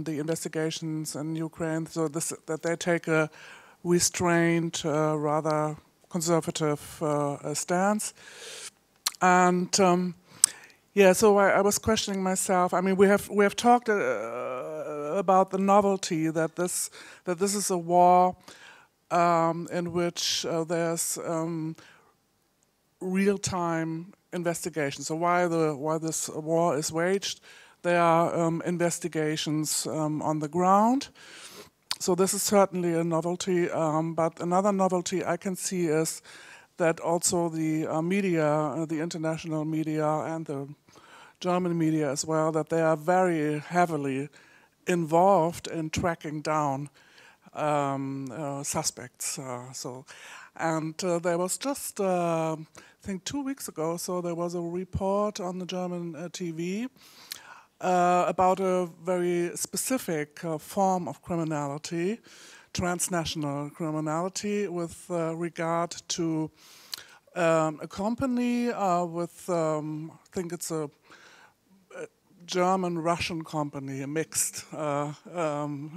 investigations in Ukraine, so that they take a restrained, rather conservative stance. And yeah, so I was questioning myself. I mean, we have talked about the novelty that this is a war in which there's real-time investigation. So while this war is waged, there are investigations on the ground. So this is certainly a novelty. But another novelty I can see is that also the media, the international media and the German media as well, that they are very heavily involved in tracking down suspects. There was just, I think 2 weeks ago, so there was a report on the German TV about a very specific form of criminality, transnational criminality, with regard to a company with, I think it's a German-Russian company, a mixed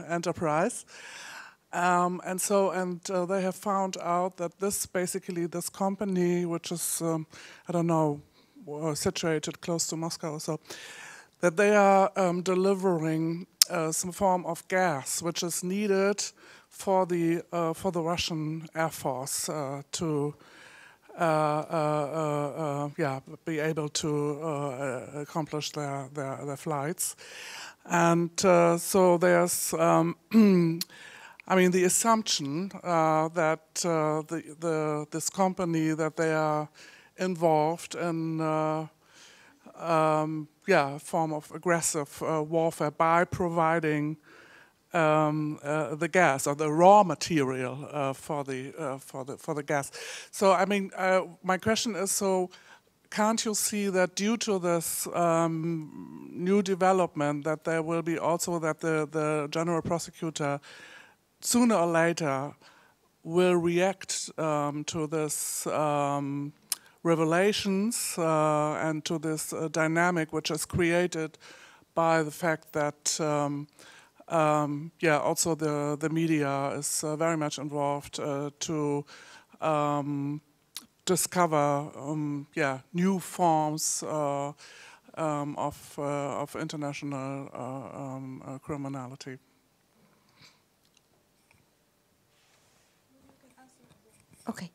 enterprise. And they have found out that this company, which is, I don't know, situated close to Moscow or so, that they are delivering some form of gas, which is needed for the Russian Air Force to be able to accomplish their flights. And so there's, I mean, the assumption that this company, that they are involved in form of aggressive warfare by providing the gas or the raw material for the gas. So I mean, my question is: so can't you see that due to this new development that there will be also that the general prosecutor sooner or later will react to this revelations and to this dynamic which is created by the fact that also the media is very much involved to discover new forms of international criminality.
Okay.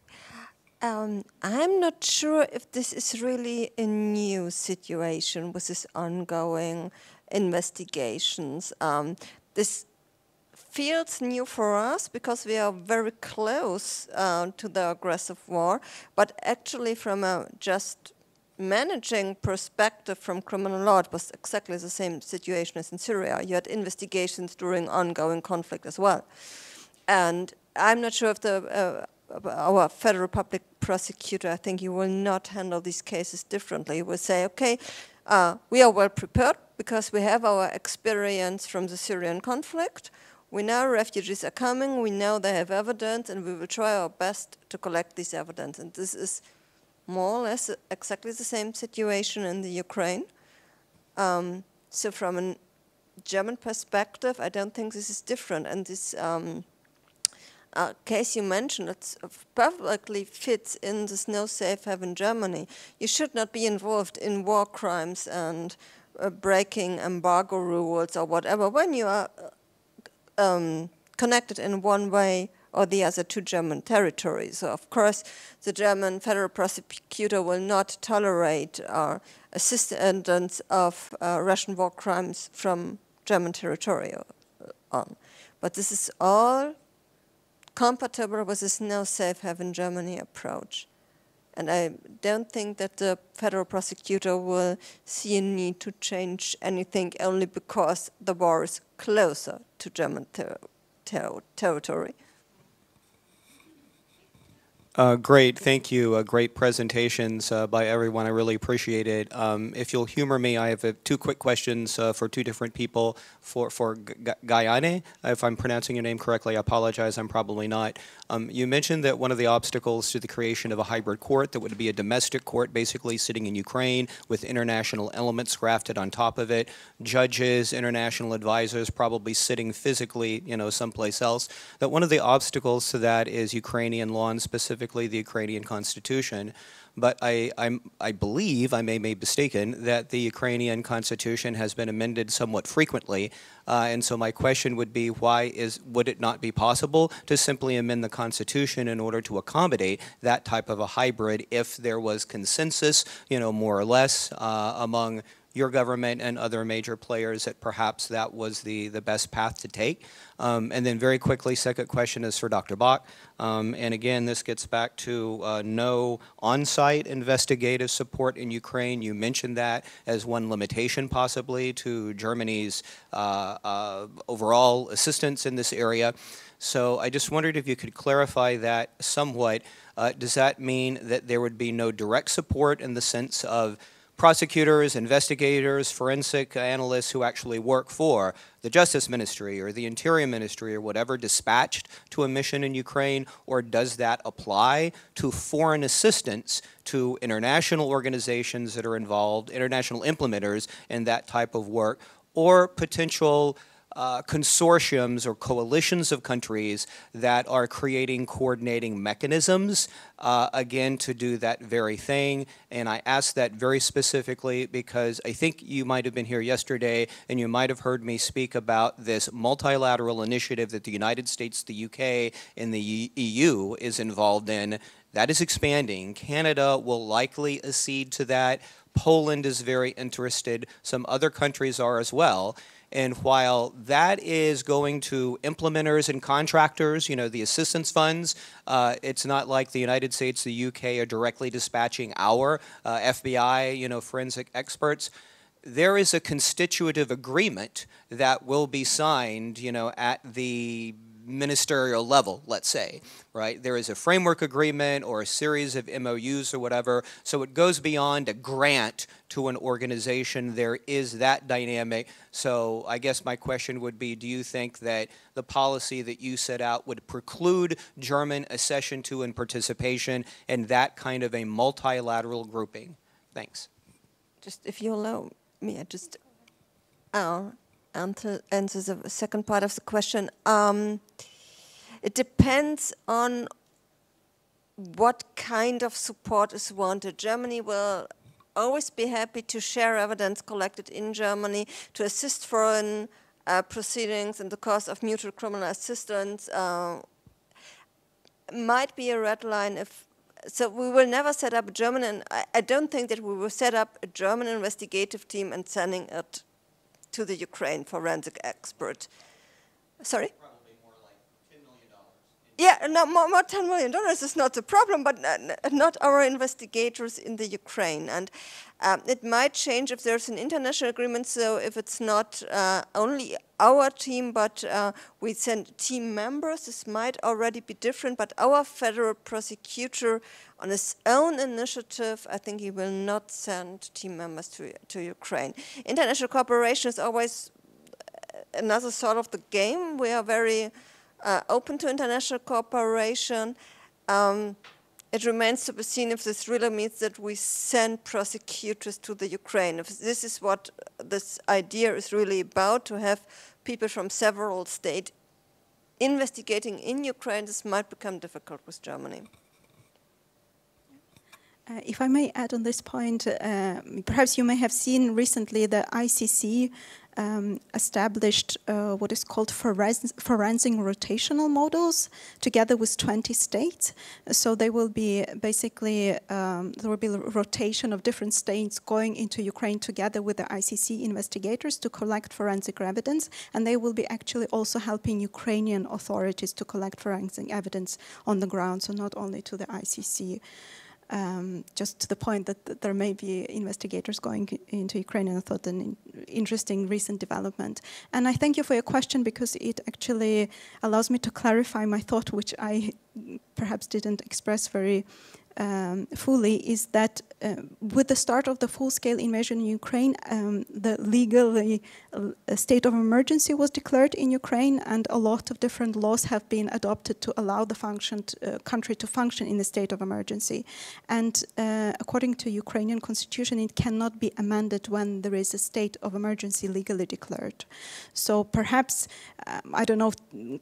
I'm not sure if this is really a new situation with this ongoing investigations. This feels new for us because we are very close to the aggressive war, but actually from a just managing perspective from criminal law, it was exactly the same situation as in Syria. You had investigations during ongoing conflict as well. And I'm not sure if our federal public prosecutor, I think he will not handle these cases differently. He will say, okay, we are well prepared because we have our experience from the Syrian conflict. We know refugees are coming, we know they have evidence, and we will try our best to collect this evidence. And this is more or less exactly the same situation in the Ukraine. So from a German perspective, I don't think this is different. And this case you mentioned, it perfectly fits in this no safe haven Germany. You should not be involved in war crimes and breaking embargo rules or whatever when you are connected in one way or the other to German territory. So of course the German federal prosecutor will not tolerate assistance of Russian war crimes from German territory on. But this is all compatible with this no safe haven Germany approach. And I don't think that the federal prosecutor will see a need to change anything only because the war is closer to German territory.
Great, thank you. Great presentations by everyone. I really appreciate it. If you'll humor me, I have two quick questions for two different people. For Gaiane, if I'm pronouncing your name correctly, I apologize, I'm probably not. You mentioned that one of the obstacles to the creation of a hybrid court that would be a domestic court basically sitting in Ukraine with international elements grafted on top of it, judges, international advisors probably sitting physically, someplace else, that one of the obstacles to that is Ukrainian law and specifically the Ukrainian constitution. But I believe, I may be mistaken, that the Ukrainian constitution has been amended somewhat frequently. And so my question would be, would it not be possible to simply amend the constitution in order to accommodate that type of a hybrid if there was consensus, more or less, among your government and other major players that perhaps that was the best path to take? And then very quickly, second question is for Dr. Bock. And again, this gets back to no on-site investigative support in Ukraine. You mentioned that as one limitation possibly to Germany's overall assistance in this area. So I just wondered if you could clarify that somewhat. Does that mean that there would be no direct support in the sense of prosecutors, investigators, forensic analysts who actually work for the Justice Ministry or the Interior Ministry or whatever dispatched to a mission in Ukraine, or does that apply to foreign assistance to international organizations that are involved, international implementers in that type of work, or potential consortiums or coalitions of countries that are creating coordinating mechanisms, again, to do that very thing? And I ask that very specifically because I think you might have been here yesterday and you might have heard me speak about this multilateral initiative that the United States, the UK, and the EU is involved in. That is expanding. Canada will likely accede to that. Poland is very interested. Some other countries are as well. And while that is going to implementers and contractors, the assistance funds, it's not like the United States, the UK are directly dispatching our FBI, forensic experts. There is a constitutive agreement that will be signed, at the ministerial level, let's say, right? There is a framework agreement or a series of MOUs or whatever, so it goes beyond a grant to an organization. There is that dynamic. So I guess my question would be, do you think that the policy that you set out would preclude German accession to and participation in that kind of a multilateral grouping? Thanks.
Just if you allow me, I just answer the second part of the question. It depends on what kind of support is wanted. Germany will always be happy to share evidence collected in Germany, to assist foreign proceedings in the course of mutual criminal assistance. Might be a red line if. So we will never set up a German, and I don't think that we will set up a German investigative team and sending it to the Ukraine forensic expert. Sorry?
Probably more like $10 million.
Yeah, no, more $10 million is not the problem, but not our investigators in the Ukraine. And it might change if there's an international agreement, so if it's not only our team, but we send team members, this might already be different, but our federal prosecutor, on his own initiative, I think he will not send team members to Ukraine. International cooperation is always another sort of the game. We are very open to international cooperation. It remains to be seen if this really means that we send prosecutors to the Ukraine. If this is what this idea is really about, to have people from several states investigating in Ukraine, this might become difficult with Germany.
If I may add on this point, perhaps you may have seen recently the ICC established what is called forensic rotational models together with 20 states. So they will be basically, there will be a rotation of different states going into Ukraine together with the ICC investigators to collect forensic evidence, and they will be actually also helping Ukrainian authorities to collect forensic evidence on the ground, so not only to the ICC. Just to the point that there may be investigators going into Ukraine, and I thought an interesting recent development. And I thank you for your question, because it actually allows me to clarify my thought, which I perhaps didn't express very fully, is that with the start of the full-scale invasion in Ukraine, the legally state of emergency was declared in Ukraine, and a lot of different laws have been adopted to allow the country to function in the state of emergency. And according to Ukrainian constitution, it cannot be amended when there is a state of emergency legally declared. So perhaps, I don't know,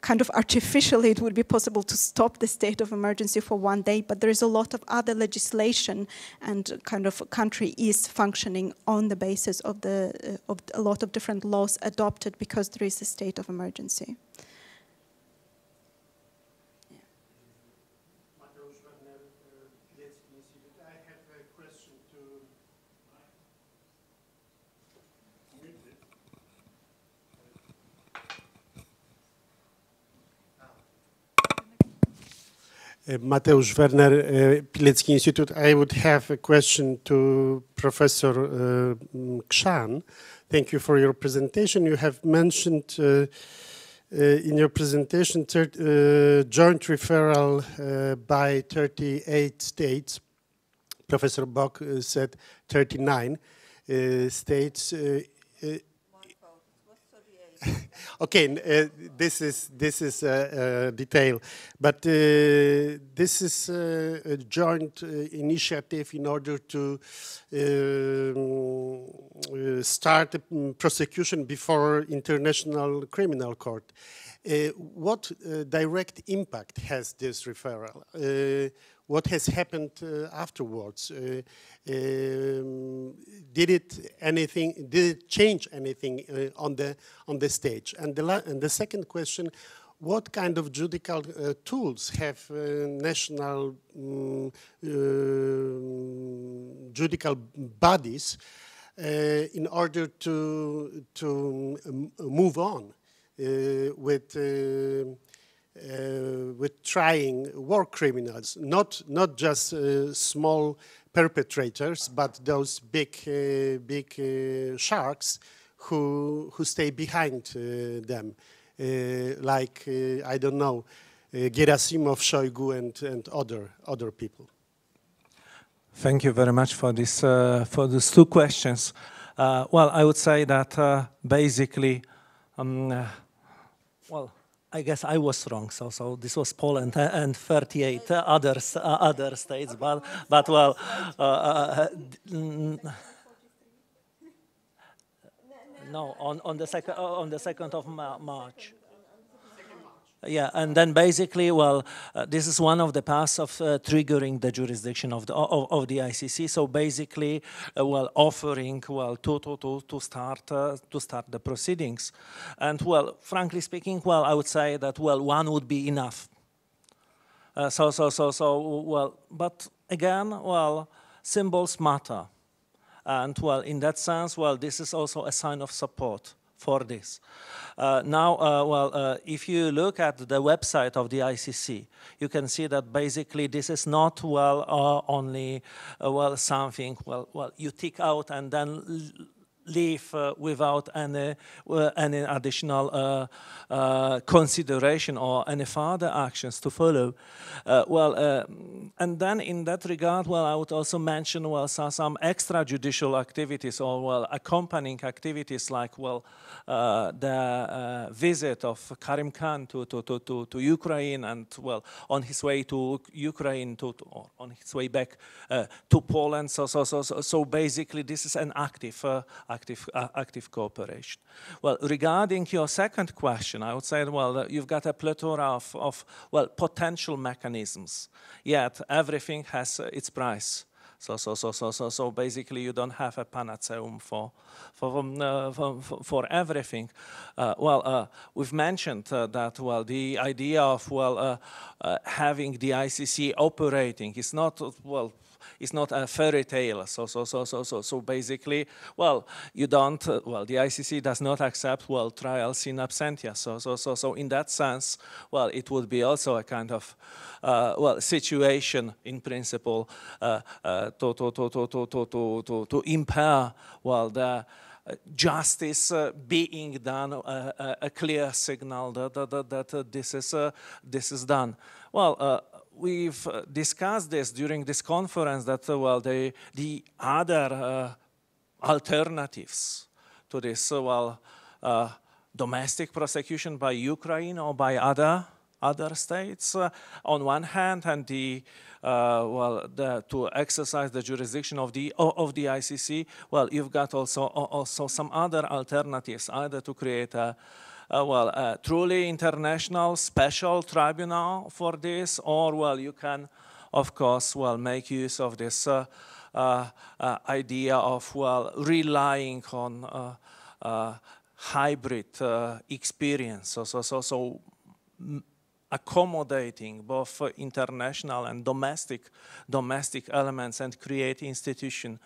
kind of artificially it would be possible to stop the state of emergency for one day, but there is a lot of other legislation, and kind of a country is functioning on the basis of a lot of different laws adopted because there is a state of emergency.
I have a question to Mateusz Werner, Pilecki-Institut. I would have a question to Professor Krzan. Thank you for your presentation. You have mentioned in your presentation joint referral by 38 states. Professor Bock said 39 states. Okay, this is a detail, but this is a joint initiative in order to start a prosecution before International Criminal Court. What direct impact has this referral? What has happened afterwards? Did it change anything on the stage? And the second question: what kind of judicial tools have national judicial bodies in order to move on with trying war criminals, not just small perpetrators, but those big sharks who stay behind them? like, I don't know, Gerasimov, Shoigu, and other people?
Thank you very much for this for these two questions. Well, I would say that basically, well, I guess I was wrong. So this was Poland and 38 other states, but well, no, on the 2nd of March. Yeah, and then basically, well, this is one of the paths of triggering the jurisdiction of the ICC. So basically, well, offering, well, to start the proceedings, and well, frankly speaking, well, I would say that, well, one would be enough. Well, but again, well, symbols matter, and well, in that sense, well, this is also a sign of support for this. If you look at the website of the ICC, you can see that basically this is not, well, only, well, something, well, you tick out and then leave without any additional consideration or any further actions to follow. And then in that regard, well, I would also mention, well, some extrajudicial activities or, well, accompanying activities like, well, the visit of Karim Khan to Ukraine, and, well, on his way to Ukraine, or on his way back to Poland. So basically, this is an active cooperation. Well, regarding your second question, I would say, well, you've got a plethora of well, potential mechanisms. Yet everything has its price. So basically, you don't have a panaceum for everything. We've mentioned that, well, the idea of, well, having the ICC operating is not, well, it's not a fairy tale. So basically, well, you don't. Well, the ICC does not accept, well, trials in absentia. So in that sense, well, it would be also a kind of well, situation in principle to impair, well, the justice being done, a clear signal that this is done. Well. We've discussed this during this conference that, well, the other alternatives to this, well, domestic prosecution by Ukraine or by other states on one hand, and the to exercise the jurisdiction of the ICC. Well, you've got also some other alternatives, either to create a truly international special tribunal for this, or, well, you can, of course, well, make use of this idea of, well, relying on hybrid experience. So accommodating both international and domestic elements, and create institution,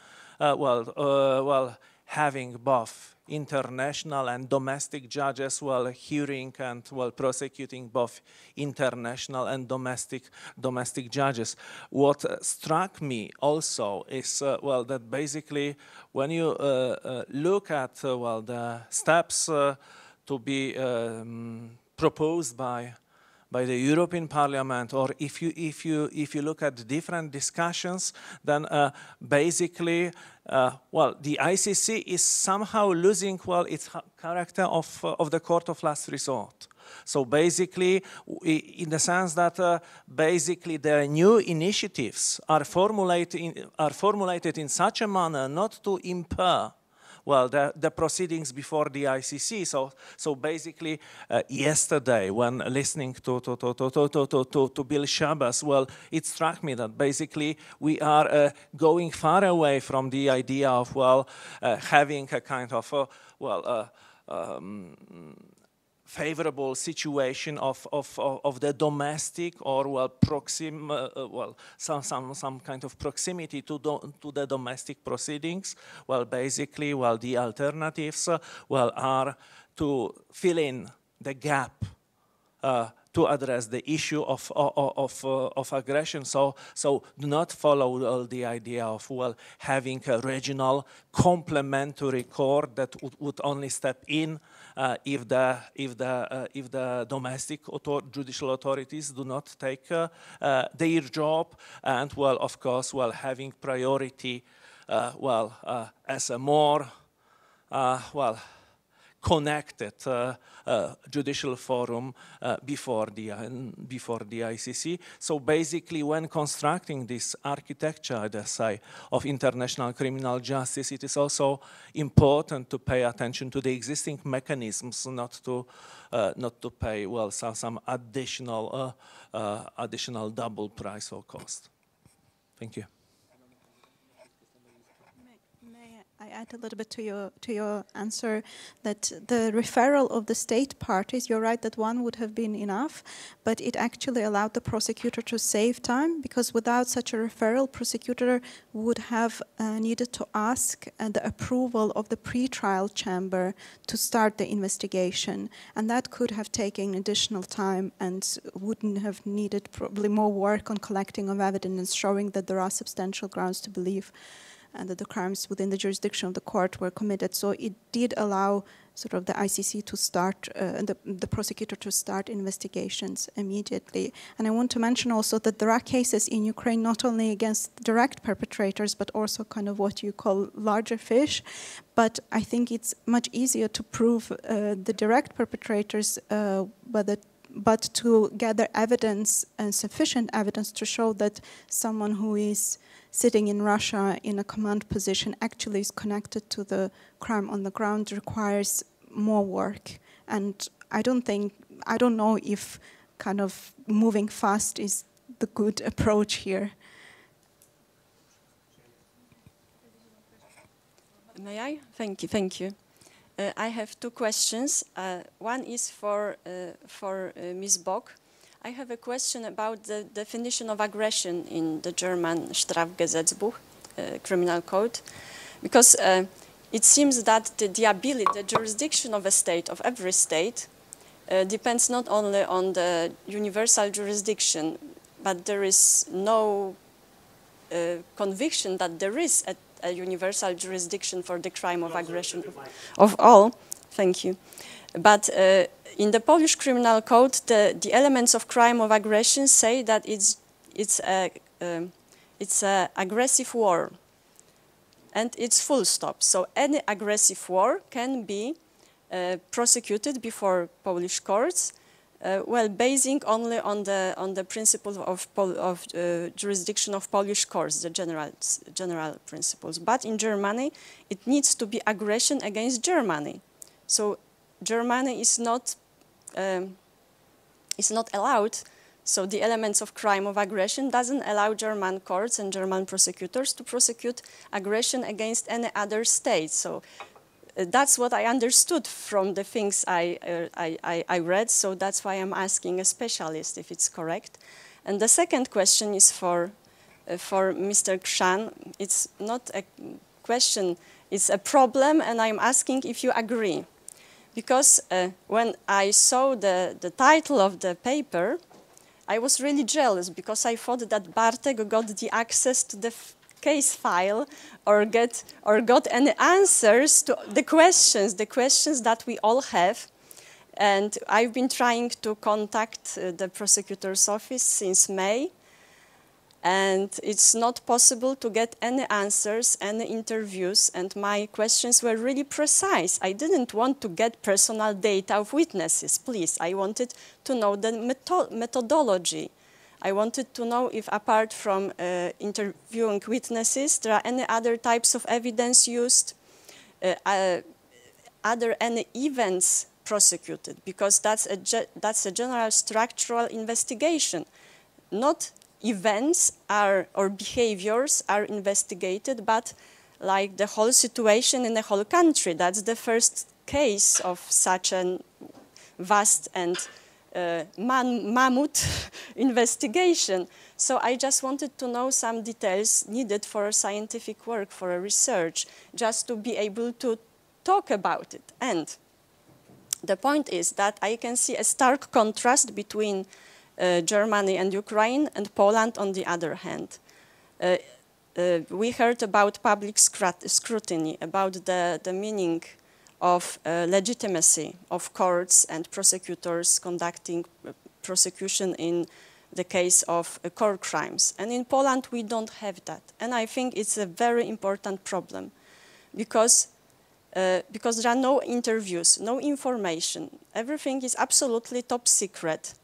having both international and domestic judges, well, hearing and, well, prosecuting both international and domestic judges. What struck me also is, well, that basically when you look at, well, the steps to be proposed by the European Parliament, or if you look at different discussions, then basically, well, the ICC is somehow losing, well, its character of the court of last resort. So basically, in the sense that basically the new initiatives are formulated in such a manner not to impair, well, the proceedings before the ICC. So basically, yesterday, when listening to Bill Shabas, well, it struck me that basically we are going far away from the idea of, well, having a kind of favorable situation of the domestic, or, well, some kind of proximity to the domestic proceedings. Well, basically, well, the alternatives, well, are to fill in the gap to address the issue of aggression. So do not follow the idea of, well, having a regional complementary court that would only step in if the domestic judicial authorities do not take their job, and, well, of course, well, having priority, as a more connected judicial forum before the ICC. So basically, when constructing this architecture, I'd say, of international criminal justice, it is also important to pay attention to the existing mechanisms, not to pay, well, some additional double price or cost. Thank you.
I add a little bit to your answer that the referral of the state parties, you're right that one would have been enough, but it actually allowed the prosecutor to save time, because without such a referral, prosecutor would have needed to ask the approval of the pretrial chamber to start the investigation, and that could have taken additional time and wouldn't have needed probably more work on collecting of evidence showing that there are substantial grounds to believe and that the crimes within the jurisdiction of the court were committed. So it did allow sort of the ICC to start, the prosecutor to start investigations immediately. And I want to mention also that there are cases in Ukraine not only against direct perpetrators, but also kind of what you call larger fish. But I think it's much easier to prove the direct perpetrators, but to gather evidence and sufficient evidence to show that someone who is sitting in Russia in a command position actually is connected to the crime on the ground requires more work. And I don't know if kind of moving fast is the good approach here.
May I? Thank you. I have two questions. One is for Ms. Bock. I have a question about the definition of aggression in the German Strafgesetzbuch, criminal code, because it seems that the jurisdiction of a state, of every state, depends not only on the universal jurisdiction, but there is no conviction that there is a universal jurisdiction for the crime of aggression of all. Thank you. But in the Polish criminal code, the elements of crime of aggression say that it's a aggressive war, and it's full stop. So any aggressive war can be prosecuted before Polish courts, basing only on the principle of jurisdiction of Polish courts, the general principles. But in Germany, it needs to be aggression against Germany. So Germany is not allowed. So the elements of crime of aggression doesn't allow German courts and German prosecutors to prosecute aggression against any other state. So that's what I understood from the things I read. So that's why I'm asking a specialist if it's correct. And the second question is for Mr. Krzan. It's not a question, it's a problem, and I'm asking if you agree. Because when I saw the title of the paper, I was really jealous because I thought that Bartek got the access to the case file or got any answers to the questions that we all have. And I've been trying to contact the prosecutor's office since May, and it's not possible to get any answers, any interviews, and my questions were really precise. I didn't want to get personal data of witnesses, please. I wanted to know the methodology. I wanted to know if, apart from interviewing witnesses, there are any other types of evidence used, are there any events prosecuted, because that's a general structural investigation. Not events or behaviors are investigated, but like the whole situation in the whole country. That's the first case of such a vast and mammoth investigation. So I just wanted to know some details needed for scientific work, for a research, just to be able to talk about it. And The point is that I can see a stark contrast between Germany and Ukraine and Poland on the other hand. We heard about public scrutiny, about the meaning of legitimacy of courts and prosecutors conducting prosecution in the case of core crimes. And in Poland, we don't have that. And I think it's a very important problem because there are no interviews, no information. Everything is absolutely top secret.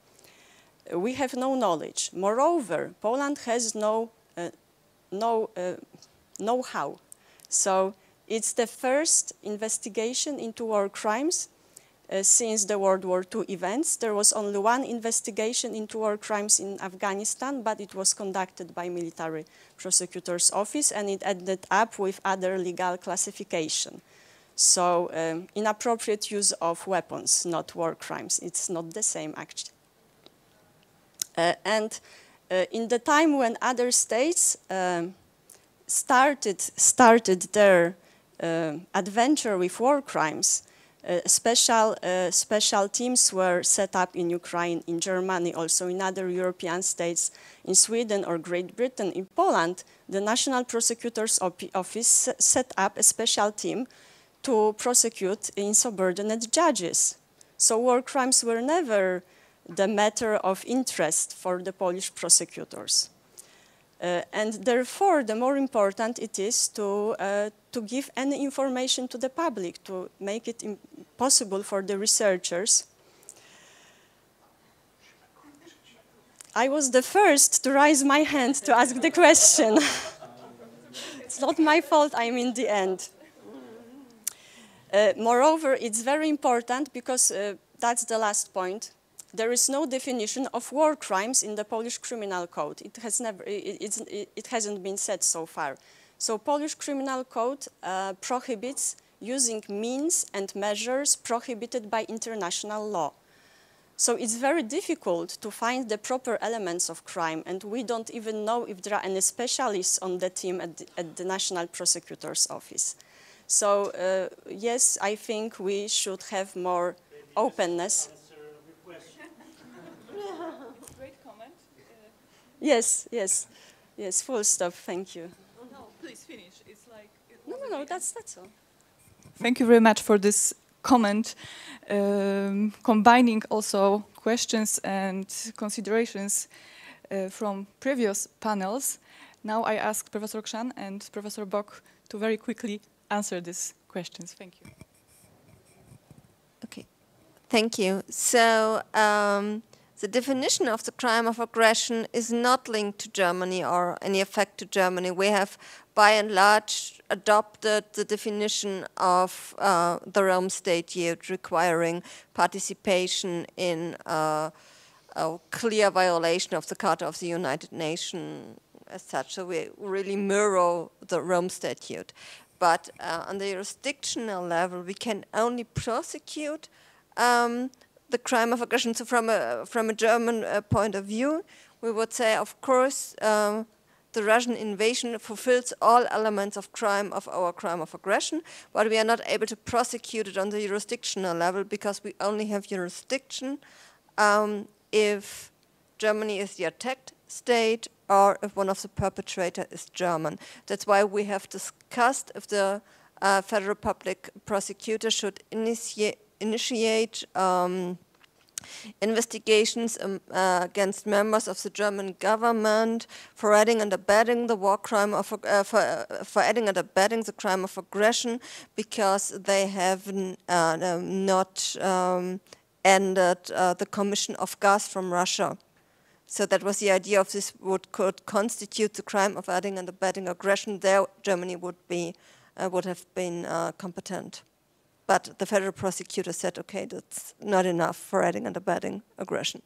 We have no knowledge. Moreover, Poland has no know-how. So it's the first investigation into war crimes since the World War II events. There was only one investigation into war crimes in Afghanistan, but it was conducted by military prosecutor's office, and it ended up with other legal classification. So inappropriate use of weapons, not war crimes. It's not the same, actually. In the time when other states started their adventure with war crimes, special teams were set up in Ukraine, in Germany, also in other European states, in Sweden or Great Britain. In Poland, the National Prosecutor's Office set up a special team to prosecute insubordinate judges. So war crimes were never the matter of interest for the Polish prosecutors. And therefore, the more important it is to give any information to the public, to make it possible for the researchers. I was the first to raise my hand to ask the question. It's not my fault, I'm in the end. Moreover, it's very important because that's the last point. There is no definition of war crimes in the Polish Criminal Code. It hasn't been said so far. So Polish Criminal Code prohibits using means and measures prohibited by international law. So it's very difficult to find the proper elements of crime, and we don't even know if there are any specialists on the team at the National Prosecutor's Office. So yes, I think we should have more openness.
Great comment.
Yes, full stop, thank you.
No, please finish. It's like...
No, that's all.
Thank you very much for this comment, combining also questions and considerations from previous panels. Now I ask Professor Krzan and Professor Bock to very quickly answer these questions. Thank you.
Okay, thank you. So the definition of the crime of aggression is not linked to Germany or any effect to Germany. We have, by and large, adopted the definition of the Rome Statute requiring participation in a clear violation of the Charter of the United Nations as such. So we really mirror the Rome Statute. But on the jurisdictional level, we can only prosecute the crime of aggression. So from a German point of view, we would say, of course, the Russian invasion fulfills all elements of our crime of aggression, but we are not able to prosecute it on the jurisdictional level because we only have jurisdiction if Germany is the attacked state or if one of the perpetrators is German. That's why we have discussed if the federal public prosecutor should initiate investigations against members of the German government for aiding and abetting the war crime of for aiding and abetting the crime of aggression because they have not ended the commission of gas from Russia. So that was the idea of this could constitute the crime of aiding and abetting aggression. There, Germany would have been competent. But the federal prosecutor said, okay, that's not enough for aiding and abetting aggression.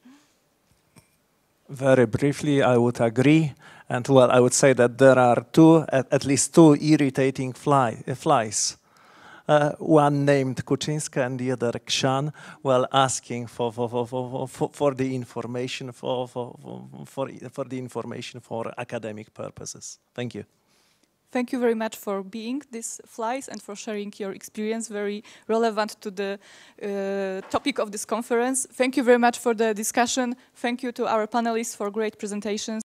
Very briefly, I would agree. And well, I would say that there are at least two irritating flies. One named Kuczynska and the other Krzan, well, asking for the information for the information for academic purposes. Thank you.
Thank you very much for being these flies and for sharing your experience, very relevant to the topic of this conference. Thank you very much for the discussion. Thank you to our panelists for great presentations.